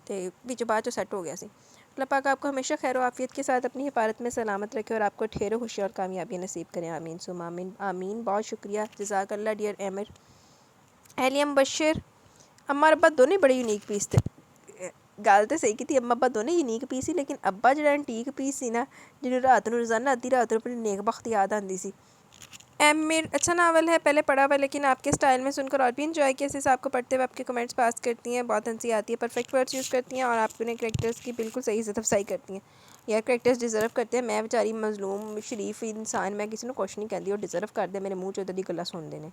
تو بیچ بات جو سیٹ ہو گیا سی. اللہ پاک آپ کو ہمیشہ خیر و عافیت کے ساتھ اپنی حفاظت میں سلامت رکھے اور آپ کو ڈھیروں خوشی اور کامیابی نصیب کریں. آمین ثم آمین. آمین. بہت شکریہ، جزاک اللہ ڈیئر عامر. اہلیہ مبشر. اماں اور ابا دونوں بڑے یونیک پیس تھے. گل تو صحیح کی تھی، اماں ابا دونوں یونیک پیس سی، لیکن ابا جڑا اینٹیک پیس سی نا، جنہوں رات نو روزانہ ادھی رات نو اپنی نیک بخت یاد آندی سی. عامر اچھا ناول ہے، پہلے پڑھا ہوا، لیکن آپ کے سٹائل میں سن کر اور بھی انجوائے کیا. اس آپ کو پڑھتے ہوئے آپ کے کمنٹس پاس کرتی ہیں، بہت ہنسی آتی ہے، پرفیکٹ ورڈز یوز کرتی ہیں، اور آپ نے کریکٹرز کی بالکل صحیح عزت افزائی کرتی ہیں. یار کریکٹرز ڈیزرو کرتے ہیں. میں بیچاری مظلوم شریف انسان، میں کسی نے کچھ نہیں کہتی، اور ڈیزرو کر دے میرے منہ چودی گلا سن دینے.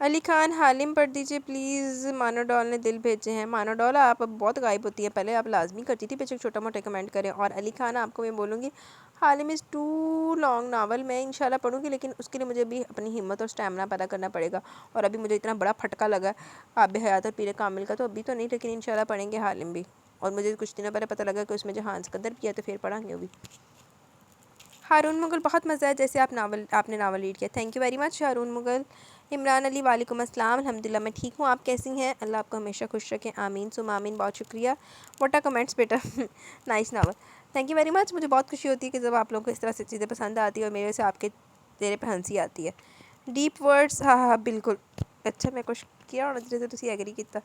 علی خان حالم پڑھ دیجئے پلیز. مانو ڈال نے دل بھیجے ہیں. مانو ڈال آپ اب بہت غائب ہوتی ہیں، پہلے آپ لازمی کرتی تھی بیچ چھوٹا موٹے کمنٹ کریں. اور علی خان آپ کو میں بولوں گی، حالم از ٹو لانگ ناول. میں انشاءاللہ پڑھوں گی، لیکن اس کے لیے مجھے بھی اپنی ہمت اور اسٹیمنا پیدا کرنا پڑے گا. اور ابھی مجھے اتنا بڑا پھٹکا لگا آب حیات اور پیر کامل کا، تو ابھی تو نہیں، لیکن انشاءاللہ پڑھیں گے حالم بھی. اور مجھے کچھ دنوں پہلے پتہ لگا کہ اس میں جہان سکندر بھی ہے، تو پھر پڑھیں گے وہ بھی. ہارون مغل. بہت مزہ ہے جیسے آپ نے ناول ریڈ کیا. Thank you very much Haroon Mughal. Imran Ali. وعلیکم السلام. الحمدللہ میں ٹھیک ہوں، آپ کیسی ہیں؟ اللہ آپ کو ہمیشہ خوش رکھیں. آمین ثم آمین. بہت شکریہ. واٹ آر کمنٹس بیٹا. Nice novel. Thank you very much. مجھے بہت خوشی ہوتی ہے کہ جب آپ لوگوں کو اس طرح سے چیزیں پسند آتی ہیں اور میرے سے آپ کے چہرے پہ ہنسی آتی ہے. Deep words. ہاں ہاں بالکل. اچھا میں کچھ کیا ہونا جیسے تسی ایگری کیتا.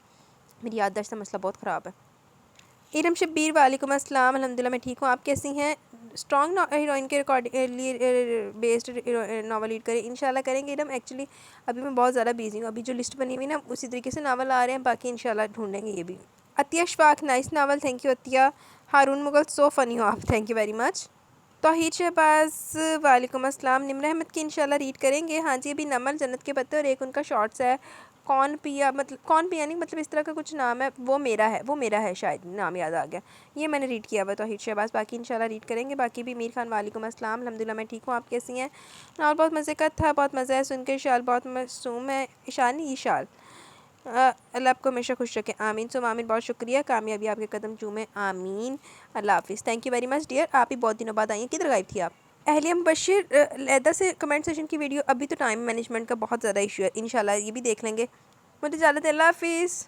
میری یادداشت کا مسئلہ بہت خراب ہے. ارم شبیر. وعلیکم السلام. الحمدللہ میں ٹھیک ہوں، آپ کیسی ہیں؟ اسٹرانگ ہیروئن کے بیسڈ ناول ریڈ کریں. انشاءاللہ کریں گے ارم. ایکچولی ابھی میں بہت زیادہ بیزی ہوں، ابھی جو لسٹ بنی ہوئی نا اسی طریقے سے ناول آ رہے ہیں، باقی انشاءاللہ ڈھونڈیں گے یہ بھی. Atiya Ashfaq. Nice novel. Thank you Atiya. Haroon Mughal. So funny ہو آپ. Thank you very much. Tauheed Shahbaz وعلیکم السلام. نمر احمد کی انشاءاللہ ریڈ کریں گے. ہاں جی ابھی نمل جنت کے پتے اور ایک ان کا شارٹس ہے کون پیا نہیں مطلب اس طرح کا کچھ نام ہے. وہ میرا ہے شاید نام یاد آ گیا. یہ میں نے ریڈ کیا ہوا توحید شہباز. باقی انشاءاللہ ریڈ کریں گے. باقی بھی امیر خان وعلیکم السلام. الحمدللہ میں ٹھیک ہوں. آپ کیسی ہیں؟ اور بہت مزے کا تھا. بہت مزہ ہے سن کے. اشال بہت معصوم ہے. اشال اللہ آپ کو ہمیشہ خوش رکھے. آمین سم آمین. بہت شکریہ. کامیابی آپ کے قدم چومے. آمین. اللہ حافظ. Thank you very much dear. آپ ہی بہت دنوں بعد آئی ہیں. کدھر غائب تھی آپ؟ اہلیہ مبشر لیدا سے کمنٹ سیشن کی ویڈیو ابھی تو ٹائم مینجمنٹ کا بہت زیادہ ایشو ہے. انشاءاللہ یہ بھی دیکھ لیں گے. مجھے اجازت ہے. اللہ حافظ.